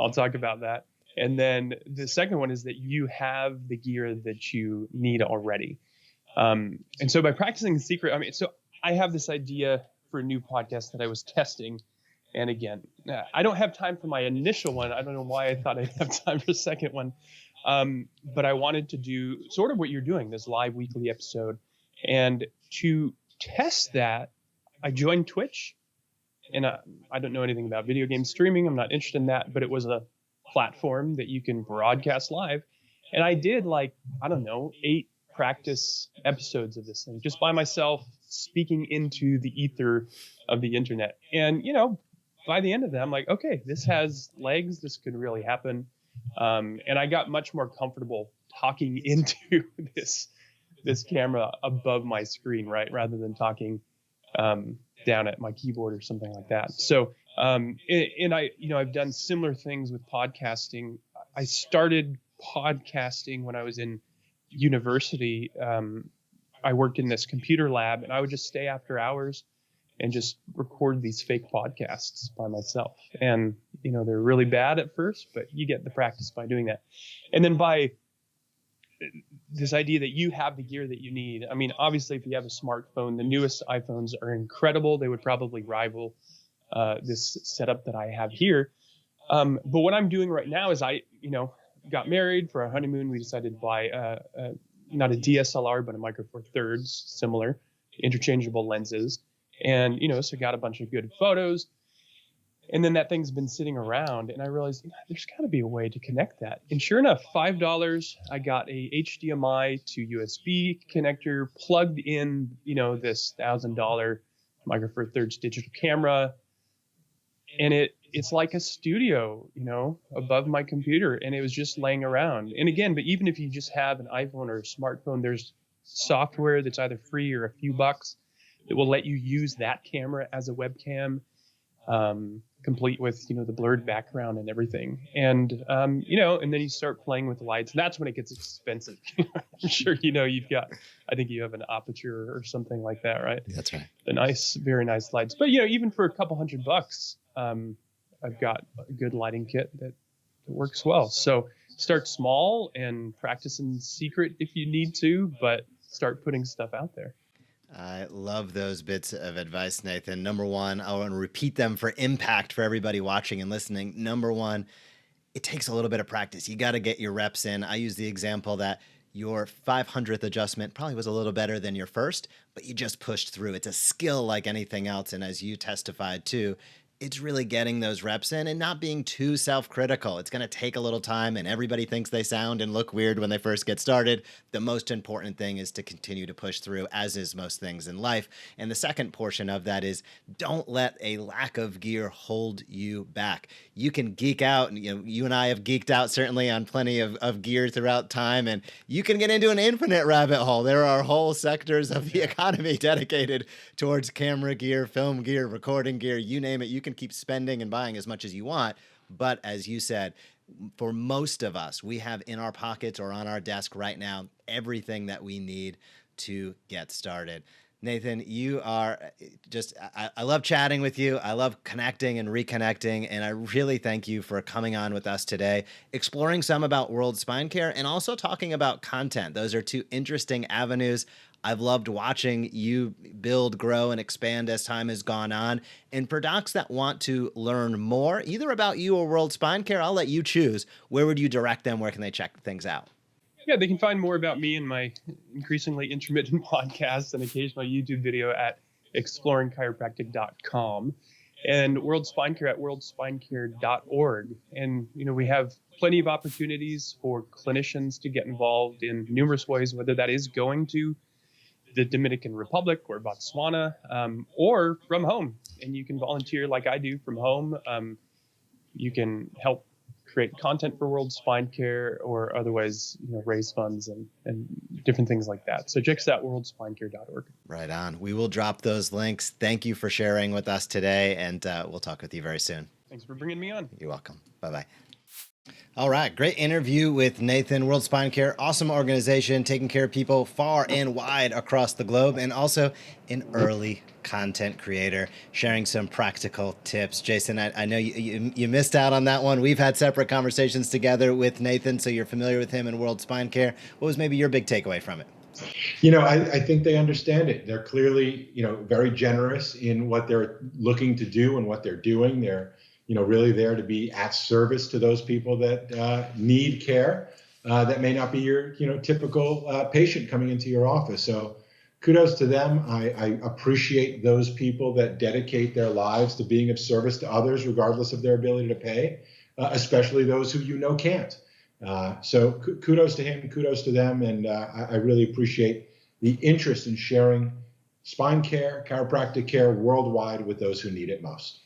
I'll talk about that. And then the second one is that you have the gear that you need already. And so by practicing in secret, so I have this idea for a new podcast that I was testing. And again, I don't have time for my initial one. I don't know why I thought I'd have time for a second one. But I wanted to do sort of what you're doing, this live weekly episode. And to test that, I joined Twitch. And I don't know anything about video game streaming. I'm not interested in that. But it was a platform that you can broadcast live. And I did 8 practice episodes of this thing just by myself, speaking into the ether of the internet. And, by the end of that, I'm like, okay, this has legs. This could really happen. And I got much more comfortable talking into this camera above my screen, right, rather than talking down at my keyboard or something like that. So, and I've done similar things with podcasting. I started podcasting when I was in university. I worked in this computer lab, and I would just stay after hours and just record these fake podcasts by myself. And, they're really bad at first, but you get the practice by doing that. And then by this idea that you have the gear that you need. Obviously, if you have a smartphone, the newest iPhones are incredible. They would probably rival this setup that I have here. But what I'm doing right now is I got married for our honeymoon. We decided to buy not a DSLR, but a Micro Four Thirds, similar, interchangeable lenses. And, so got a bunch of good photos. And then that thing's been sitting around, and I realized there's got to be a way to connect that. And sure enough, $5, I got a HDMI to USB connector, plugged in, this $1,000 Micro Four Thirds digital camera. And it's like a studio, above my computer, and it was just laying around. And again, but even if you just have an iPhone or a smartphone, there's software that's either free or a few bucks that will let you use that camera as a webcam, complete with, the blurred background and everything. And, and then you start playing with the lights, and that's when it gets expensive. I'm sure, I think you have an Aperture or something like that, right? That's right. The very nice lights. But, even for a couple $100, I've got a good lighting kit that works well. So start small and practice in secret if you need to, but start putting stuff out there. I love those bits of advice, Nathan. Number one, I want to repeat them for impact for everybody watching and listening. Number one, it takes a little bit of practice. You got to get your reps in. I use the example that your 500th adjustment probably was a little better than your first, but you just pushed through. It's a skill like anything else. And as you testified too, it's really getting those reps in and not being too self-critical. It's going to take a little time, and everybody thinks they sound and look weird when they first get started. The most important thing is to continue to push through, as is most things in life. And the second portion of that is don't let a lack of gear hold you back. You can geek out, and you and I have geeked out certainly on plenty of gear throughout time, and you can get into an infinite rabbit hole. There are whole sectors of the economy dedicated towards camera gear, film gear, recording gear, you name it. You can keep spending and buying as much as you want. But as you said, for most of us, we have in our pockets or on our desk right now everything that we need to get started. Nathan, you are just, I love chatting with you. I love connecting and reconnecting. And I really thank you for coming on with us today, exploring some about World Spine Care and also talking about content. Those are two interesting avenues. I've loved watching you build, grow, and expand as time has gone on. And for docs that want to learn more, either about you or World Spine Care, I'll let you choose. Where would you direct them? Where can they check things out? Yeah, they can find more about me in my increasingly intermittent podcasts and occasional YouTube video at exploringchiropractic.com, and World Spine Care at worldspinecare.org. And, we have plenty of opportunities for clinicians to get involved in numerous ways, whether that is going to the Dominican Republic or Botswana, or from home. And you can volunteer like I do from home. You can help create content for World Spine Care, or otherwise, raise funds and different things like that. So check us out, worldspinecare.org. Right on. We will drop those links. Thank you for sharing with us today, and we'll talk with you very soon. Thanks for bringing me on. You're welcome. Bye-bye. All right. Great interview with Nathan. World Spine Care, awesome organization, taking care of people far and wide across the globe, and also an early content creator, sharing some practical tips. Jason, I know you missed out on that one. We've had separate conversations together with Nathan, so you're familiar with him and World Spine Care. What was maybe your big takeaway from it? I think they understand it. They're clearly, very generous in what they're looking to do and what they're doing. They're really there to be at service to those people that need care that may not be your, typical patient coming into your office. So kudos to them. I appreciate those people that dedicate their lives to being of service to others, regardless of their ability to pay, especially those who can't. So kudos to him, kudos to them. And I really appreciate the interest in sharing spine care, chiropractic care worldwide with those who need it most.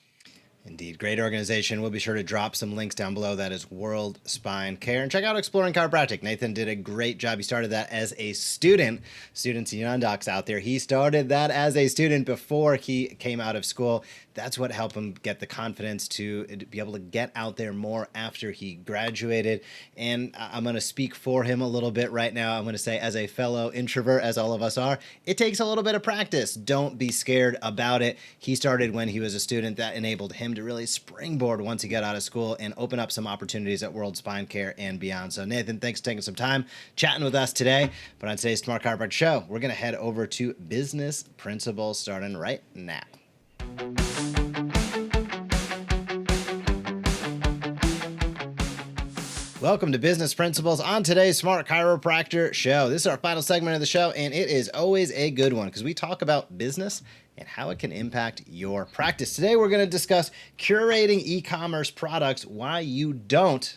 Indeed. Great organization. We'll be sure to drop some links down below. That is World Spine Care. And check out Exploring Chiropractic. Nathan did a great job. He started that as a student. Students and non-docs out there. He started that as a student before he came out of school. That's what helped him get the confidence to be able to get out there more after he graduated. And I'm going to speak for him a little bit right now. I'm going to say, as a fellow introvert, as all of us are, it takes a little bit of practice. Don't be scared about it. He started when he was a student. That enabled him to really springboard once he got out of school and open up some opportunities at World Spine Care and beyond. So Nathan, thanks for taking some time chatting with us today. But on today's Smart Chiropractor Show, we're going to head over to business principles starting right now. Welcome to Business Principles on today's Smart Chiropractor Show. This is our final segment of the show, and it is always a good one because we talk about business and how it can impact your practice. Today, we're going to discuss curating e-commerce products, why you don't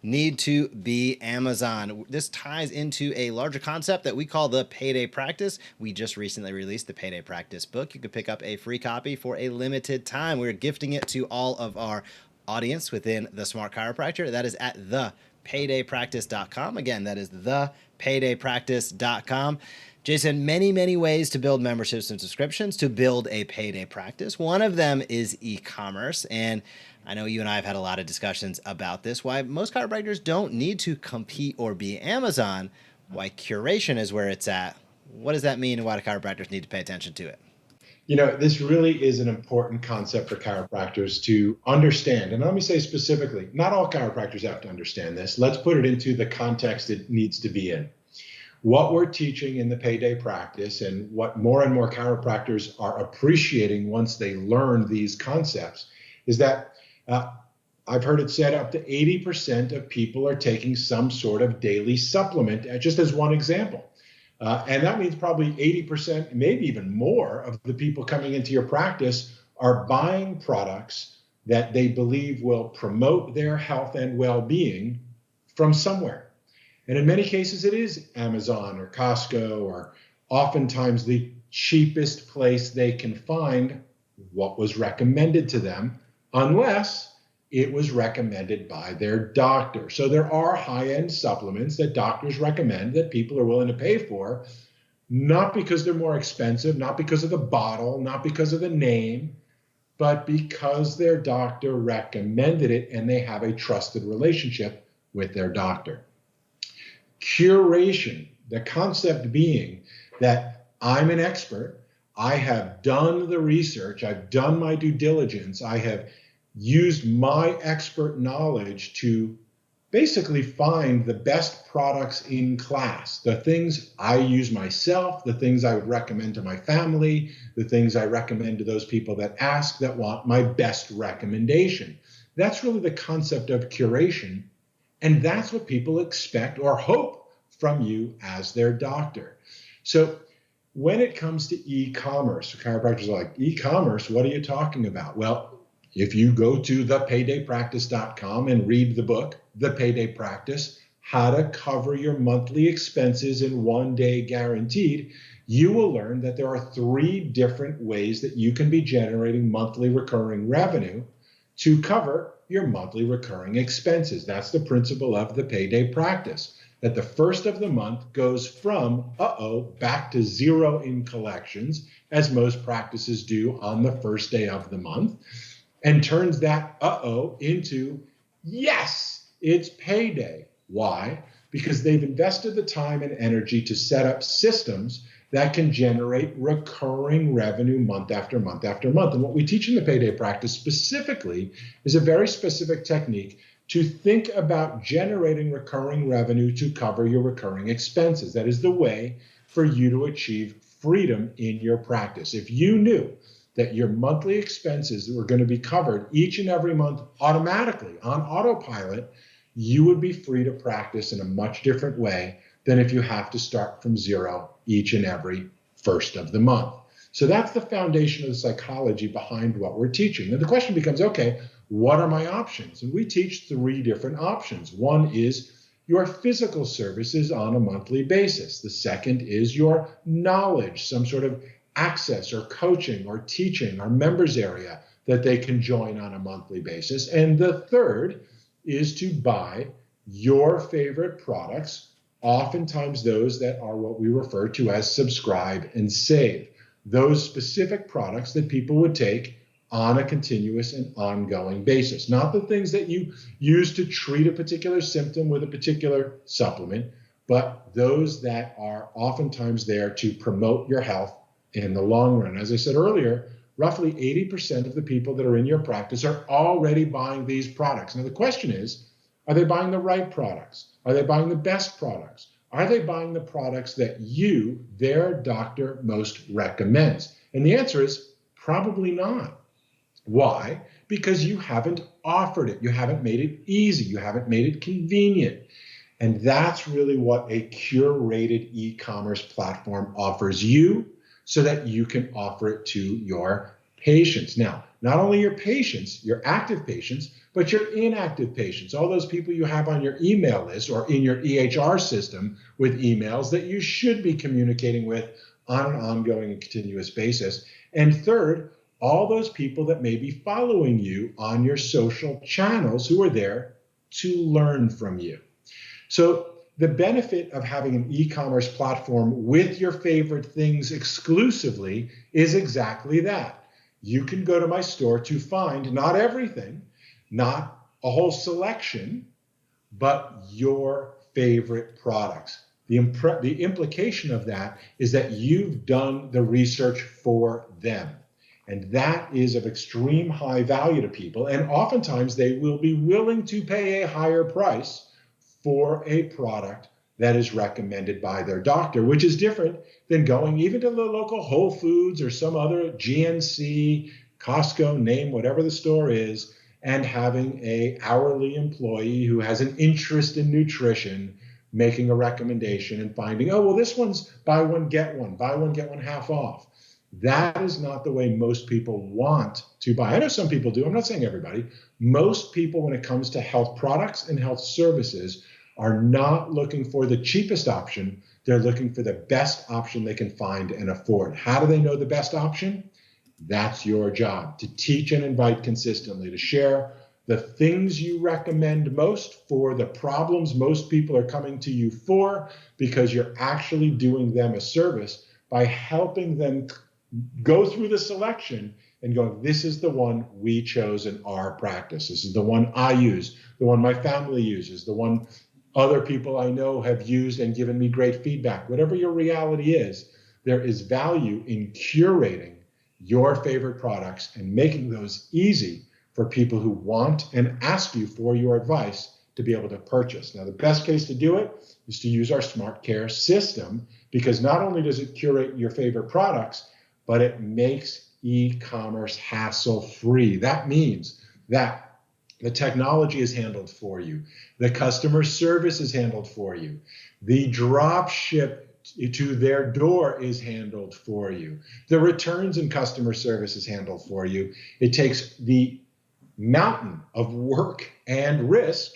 need to be Amazon. This ties into a larger concept that we call the Payday Practice. We just recently released the Payday Practice book. You can pick up a free copy for a limited time. We're gifting it to all of our audience within the Smart Chiropractor. That is at thepaydaypractice.com. Again, that is thepaydaypractice.com. Jason, many ways to build memberships and subscriptions to build a payday practice. One of them is e-commerce. And I know you and I have had a lot of discussions about this, why most chiropractors don't need to compete or be Amazon, why curation is where it's at. What does that mean, and why do chiropractors need to pay attention to it? This really is an important concept for chiropractors to understand. And let me say specifically, not all chiropractors have to understand this. Let's put it into the context it needs to be in. What we're teaching in the Payday Practice, and what more and more chiropractors are appreciating once they learn these concepts, is that I've heard it said up to 80% of people are taking some sort of daily supplement, just as one example. And that means probably 80%, maybe even more, of the people coming into your practice are buying products that they believe will promote their health and well-being from somewhere. And in many cases, it is Amazon or Costco, or oftentimes the cheapest place they can find what was recommended to them, unless it was recommended by their doctor. So there are high-end supplements that doctors recommend that people are willing to pay for, not because they're more expensive, not because of the bottle, not because of the name, but because their doctor recommended it and they have a trusted relationship with their doctor. Curation, the concept being that I'm an expert, I have done the research, I've done my due diligence, I have used my expert knowledge to basically find the best products in class, the things I use myself, the things I would recommend to my family, the things I recommend to those people that ask, that want my best recommendation. That's really the concept of curation. And that's what people expect or hope from you as their doctor. So when it comes to e-commerce, chiropractors are like, e-commerce, what are you talking about? Well, if you go to thepaydaypractice.com and read the book, The Payday Practice, How to Cover Your Monthly Expenses in 1 Day Guaranteed, you will learn that there are 3 different ways that you can be generating monthly recurring revenue to cover your monthly recurring expenses. That's the principle of the payday practice, that the first of the month goes from back to 0 in collections, as most practices do on the first day of the month, and turns that into yes, it's payday. Why? Because they've invested the time and energy to set up systems that can generate recurring revenue month after month after month. And what we teach in the payday practice specifically is a very specific technique to think about generating recurring revenue to cover your recurring expenses. That is the way for you to achieve freedom in your practice. If you knew that your monthly expenses were going to be covered each and every month automatically on autopilot, you would be free to practice in a much different way than if you have to start from 0 each and every first of the month. So that's the foundation of the psychology behind what we're teaching. Now the question becomes, okay, what are my options? And we teach 3 different options. One is your physical services on a monthly basis. The second is your knowledge, some sort of access or coaching or teaching or members area that they can join on a monthly basis. And the third is to buy your favorite products, oftentimes those that are what we refer to as subscribe and save, those specific products that people would take on a continuous and ongoing basis, not the things that you use to treat a particular symptom with a particular supplement, but those that are oftentimes there to promote your health in the long run. As I said earlier, roughly 80% of the people that are in your practice are already buying these products. Now the question is, are they buying the right products? Are they buying the best products? Are they buying the products that you, their doctor, most recommends? And the answer is probably not. Why? Because you haven't offered it. You haven't made it easy. You haven't made it convenient. And that's really what a curated e-commerce platform offers you, so that you can offer it to your patients. Now, not only your patients, your active patients, but your inactive patients, all those people you have on your email list or in your EHR system with emails that you should be communicating with on an ongoing and continuous basis. And third, all those people that may be following you on your social channels who are there to learn from you. So the benefit of having an e-commerce platform with your favorite things exclusively is exactly that. You can go to my store to find not everything, not a whole selection, but your favorite products. The implication of that is that you've done the research for them. And that is of extreme high value to people. And oftentimes they will be willing to pay a higher price for a product that is recommended by their doctor, which is different than going even to the local Whole Foods or some other GNC, Costco, name whatever the store is, and having an hourly employee who has an interest in nutrition making a recommendation and finding, oh, well, this one's buy one, get one half off. That is not the way most people want to buy. I know some people do. I'm not saying everybody. Most people, when it comes to health products and health services, are not looking for the cheapest option. They're looking for the best option they can find and afford. How do they know the best option? That's your job, to teach and invite consistently, to share the things you recommend most for the problems most people are coming to you for, because you're actually doing them a service by helping them go through the selection and going, this is the one we chose in our practice. This is the one I use, the one my family uses, the one other people I know have used and given me great feedback. Whatever your reality is, there is value in curating your favorite products and making those easy for people who want and ask you for your advice to be able to purchase. Now, the best case to do it is to use our Smart Care system, because not only does it curate your favorite products, but it makes e-commerce hassle-free. That means that the technology is handled for you. The customer service is handled for you. The drop ship to their door is handled for you. The returns and customer service is handled for you. It takes the mountain of work and risk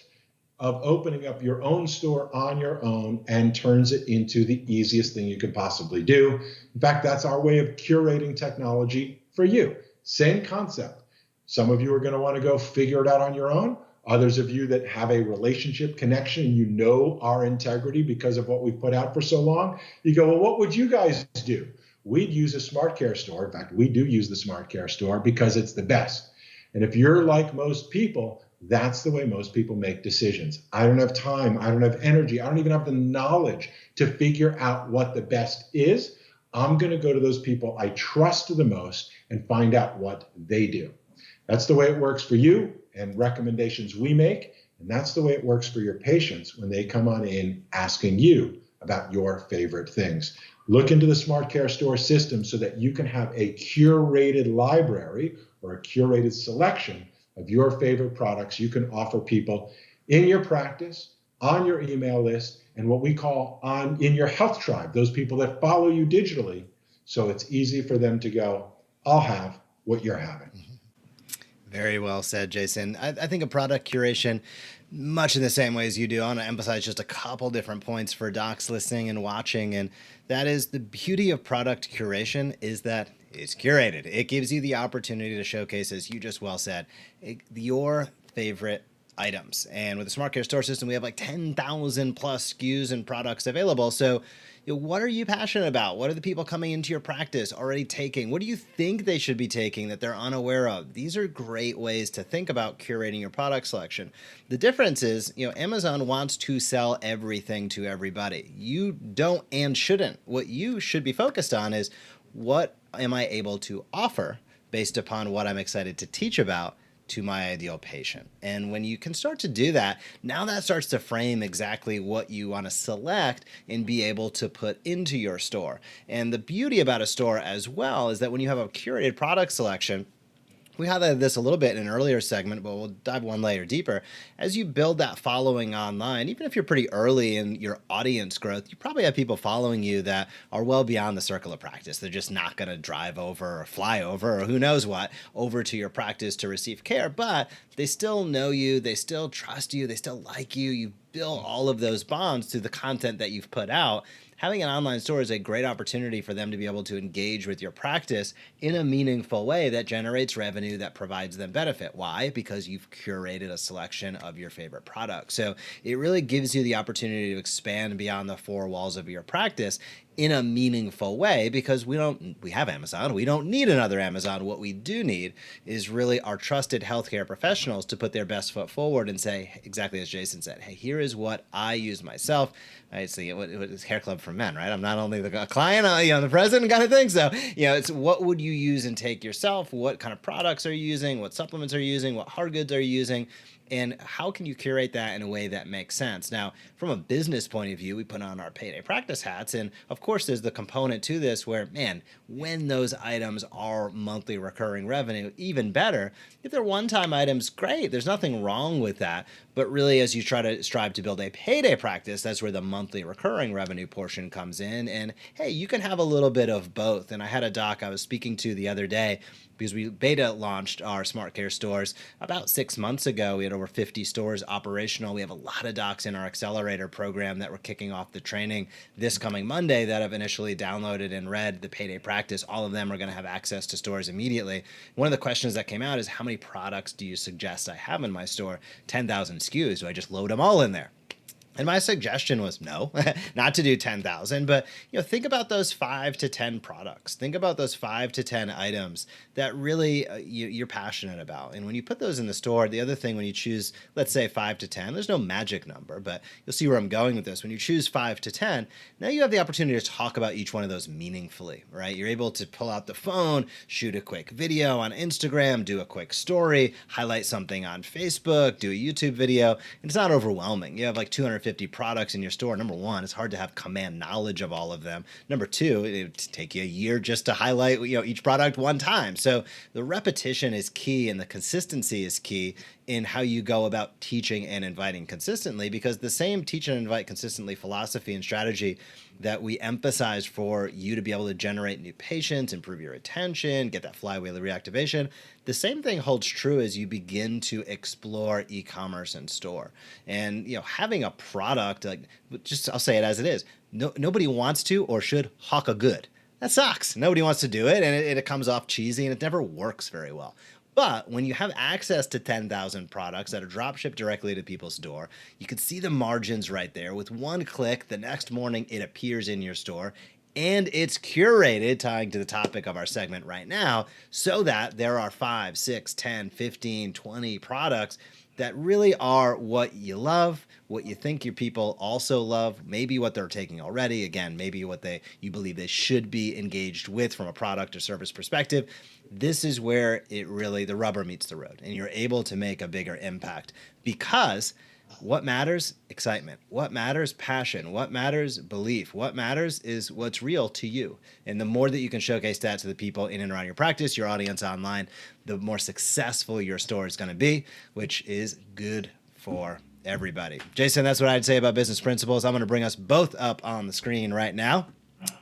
of opening up your own store on your own and turns it into the easiest thing you could possibly do. In fact, that's our way of curating technology for you. Same concept. Some of you are going to want to go figure it out on your own. Others of you that have a relationship connection, and you know our integrity because of what we've put out for so long, you go, well, what would you guys do? We'd use a Smart Care store. In fact, we do use the Smart Care store because it's the best. And if you're like most people, that's the way most people make decisions. I don't have time. I don't have energy. I don't even have the knowledge to figure out what the best is. I'm going to go to those people I trust the most and find out what they do. That's the way it works for you and recommendations we make. And that's the way it works for your patients when they come on in asking you about your favorite things. Look into the Smart Care Store system so that you can have a curated library or a curated selection of your favorite products you can offer people in your practice, on your email list, and what we call in your health tribe, those people that follow you digitally, so it's easy for them to go, I'll have what you're having. Very well said, Jason. I think of product curation much in the same way as you do. I want to emphasize just a couple different points for docs listening and watching, and that is the beauty of product curation is that it's curated. It gives you the opportunity to showcase, as you just well said, your favorite items. And with the Smart Care Store system, we have like 10,000 plus SKUs and products available. So what are you passionate about? What are the people coming into your practice already taking? What do you think they should be taking that they're unaware of? These are great ways to think about curating your product selection. The difference is, Amazon wants to sell everything to everybody. You don't and shouldn't. What you should be focused on is, what am I able to offer based upon what I'm excited to teach about to my ideal patient? And when you can start to do that, now that starts to frame exactly what you want to select and be able to put into your store. And the beauty about a store as well is that when you have a curated product selection, we highlighted this a little bit in an earlier segment, but we'll dive one layer deeper. As you build that following online, even if you're pretty early in your audience growth, you probably have people following you that are well beyond the circle of practice. They're just not going to drive over or fly over or who knows what over to your practice to receive care, but they still know you, they still trust you, they still like you. You build all of those bonds through the content that you've put out. Having an online store is a great opportunity for them to be able to engage with your practice in a meaningful way that generates revenue that provides them benefit. Why? Because you've curated a selection of your favorite products. So it really gives you the opportunity to expand beyond the four walls of your practice in a meaningful way, because we have Amazon. We don't need another Amazon. What we do need is really our trusted healthcare professionals to put their best foot forward and say, exactly as Jason said, hey, here is what I use myself. It's the hair club for men, right? I'm not only the client, the president kind of thing. So, it's what would you use and take yourself? What kind of products are you using? What supplements are you using? What hard goods are you using? And how can you curate that in a way that makes sense? Now, from a business point of view, we put on our payday practice hats. And of course, there's the component to this where, when those items are monthly recurring revenue, even better. If they're one-time items, great. There's nothing wrong with that. But really, as you try to strive to build a payday practice, that's where the monthly recurring revenue portion comes in. And hey, you can have a little bit of both. And I had a doc I was speaking to the other day, because we beta launched our Smart Care stores about 6 months ago. We had over 50 stores operational. We have a lot of docs in our accelerator program that we're kicking off the training this coming Monday that have initially downloaded and read the payday practice. All of them are going to have access to stores immediately. One of the questions that came out is, how many products do you suggest I have in my store? 10,000 SKUs. Do I just load them all in there? And my suggestion was no, not to do 10,000, but think about those 5 to 10 products. Think about those 5 to 10 items that really you're passionate about. And when you put those in the store, the other thing when you choose, let's say 5 to 10, there's no magic number, but you'll see where I'm going with this. When you choose 5 to 10, now you have the opportunity to talk about each one of those meaningfully, right? You're able to pull out the phone, shoot a quick video on Instagram, do a quick story, highlight something on Facebook, do a YouTube video. And it's not overwhelming. You have like 250 products in your store. Number one, it's hard to have command knowledge of all of them. Number two, it would take you a year just to highlight each product one time. So the repetition is key and the consistency is key in how you go about teaching and inviting consistently, because the same teach and invite consistently philosophy and strategy that we emphasize for you to be able to generate new patients, improve your retention, get that flywheel reactivation. The same thing holds true as you begin to explore e-commerce and store. And having a product, I'll say it as it is. Nobody wants to or should hawk a good. That sucks. Nobody wants to do it, and it comes off cheesy, and it never works very well. But when you have access to 10,000 products that are drop shipped directly to people's door, you can see the margins right there. With one click, the next morning it appears in your store, and it's curated, tying to the topic of our segment right now, so that there are 5, 6, 10, 15, 20 products that really are what you love, what you think your people also love, maybe what they're taking already, again, maybe what you believe they should be engaged with from a product or service perspective. This is where the rubber meets the road, and you're able to make a bigger impact, because what matters? Excitement. What matters? Passion. What matters? Belief. What matters is what's real to you. And the more that you can showcase that to the people in and around your practice, your audience online, the more successful your store is going to be, which is good for everybody. Jason, that's what I'd say about business principles. I'm going to bring us both up on the screen right now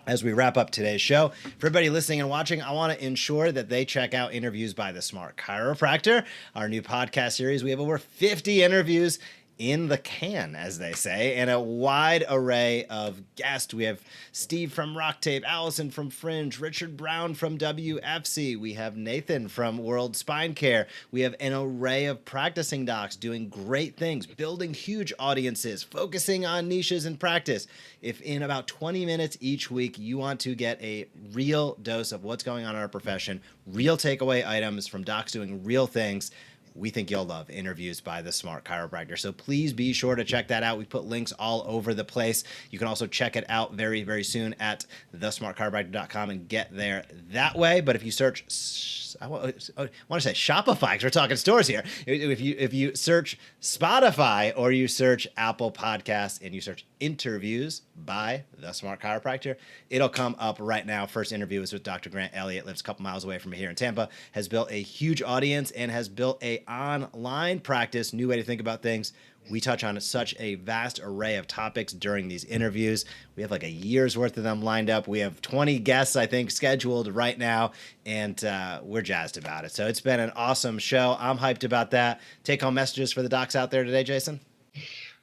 as we wrap up today's show. For everybody listening and watching, I want to ensure that they check out Interviews by the Smart Chiropractor, our new podcast series. We have over 50 interviews in the can, as they say, and a wide array of guests. We have Steve from Rock Tape, Allison from Fringe, Richard Brown from WFC. We have Nathan from World Spine Care. We have an array of practicing docs doing great things, building huge audiences, focusing on niches in practice. If in about 20 minutes each week you want to get a real dose of what's going on in our profession, real takeaway items from docs doing real things, we think you'll love Interviews by the Smart Chiropractor. So please be sure to check that out. We put links all over the place. You can also check it out very, very soon at thesmartchiropractor.com and get there that way. But if you search, I want to say Shopify, because we're talking stores here. If you search Spotify or you search Apple Podcasts and you search Interviews by the Smart Chiropractor, it'll come up right now. First interview is with Dr. Grant Elliott, lives a couple miles away from me here in Tampa, has built a huge audience and has built a online practice, new way to think about things. We touch on such a vast array of topics during these interviews. We have like a year's worth of them lined up. We have 20 guests, I think, scheduled right now, and we're jazzed about it. So it's been an awesome show. I'm hyped about that. Take home messages for the docs out there today, Jason?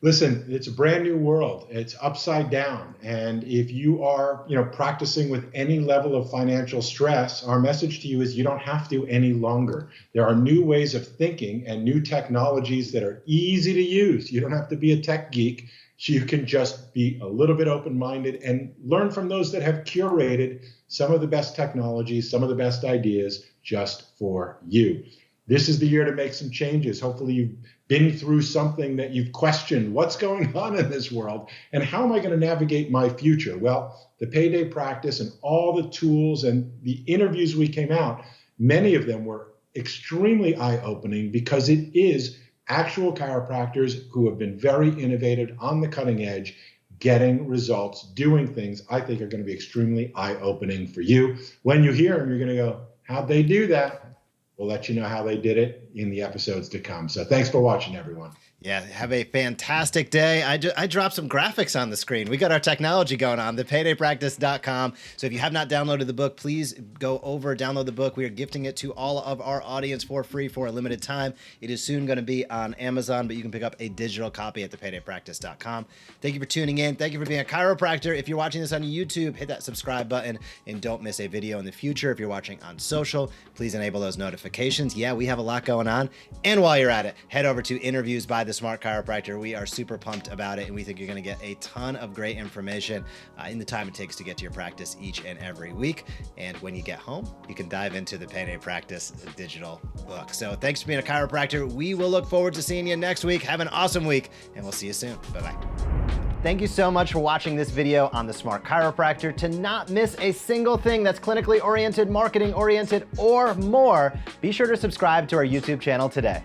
Listen, it's a brand new world. It's upside down. And if you are, practicing with any level of financial stress, our message to you is you don't have to any longer. There are new ways of thinking and new technologies that are easy to use. You don't have to be a tech geek. You can just be a little bit open-minded and learn from those that have curated some of the best technologies, some of the best ideas just for you. This is the year to make some changes. Hopefully you've been through something that you've questioned. What's going on in this world? And how am I going to navigate my future? Well, the payday practice and all the tools and the interviews we came out, many of them were extremely eye-opening, because it is actual chiropractors who have been very innovative, on the cutting edge, getting results, doing things I think are going to be extremely eye-opening for you. When you hear them, you're going to go, how'd they do that? We'll let you know how they did it in the episodes to come. So thanks for watching, everyone. Yeah, have a fantastic day. I dropped some graphics on the screen. We got our technology going on, thepaydaypractice.com. So if you have not downloaded the book, please go over, download the book. We are gifting it to all of our audience for free for a limited time. It is soon going to be on Amazon, but you can pick up a digital copy at thepaydaypractice.com. Thank you for tuning in. Thank you for being a chiropractor. If you're watching this on YouTube, hit that subscribe button and don't miss a video in the future. If you're watching on social, please enable those notifications. Yeah, we have a lot going on. And while you're at it, head over to Interviews by the Smart Chiropractor. We are super pumped about it, and we think you're going to get a ton of great information in the time it takes to get to your practice each and every week. And when you get home, you can dive into the Payday Practice digital book. So thanks for being a chiropractor. We will look forward to seeing you next week. Have an awesome week, and we'll see you soon. Bye-bye. Thank you so much for watching this video on the Smart Chiropractor. To not miss a single thing that's clinically oriented, marketing oriented, or more, be sure to subscribe to our YouTube channel today.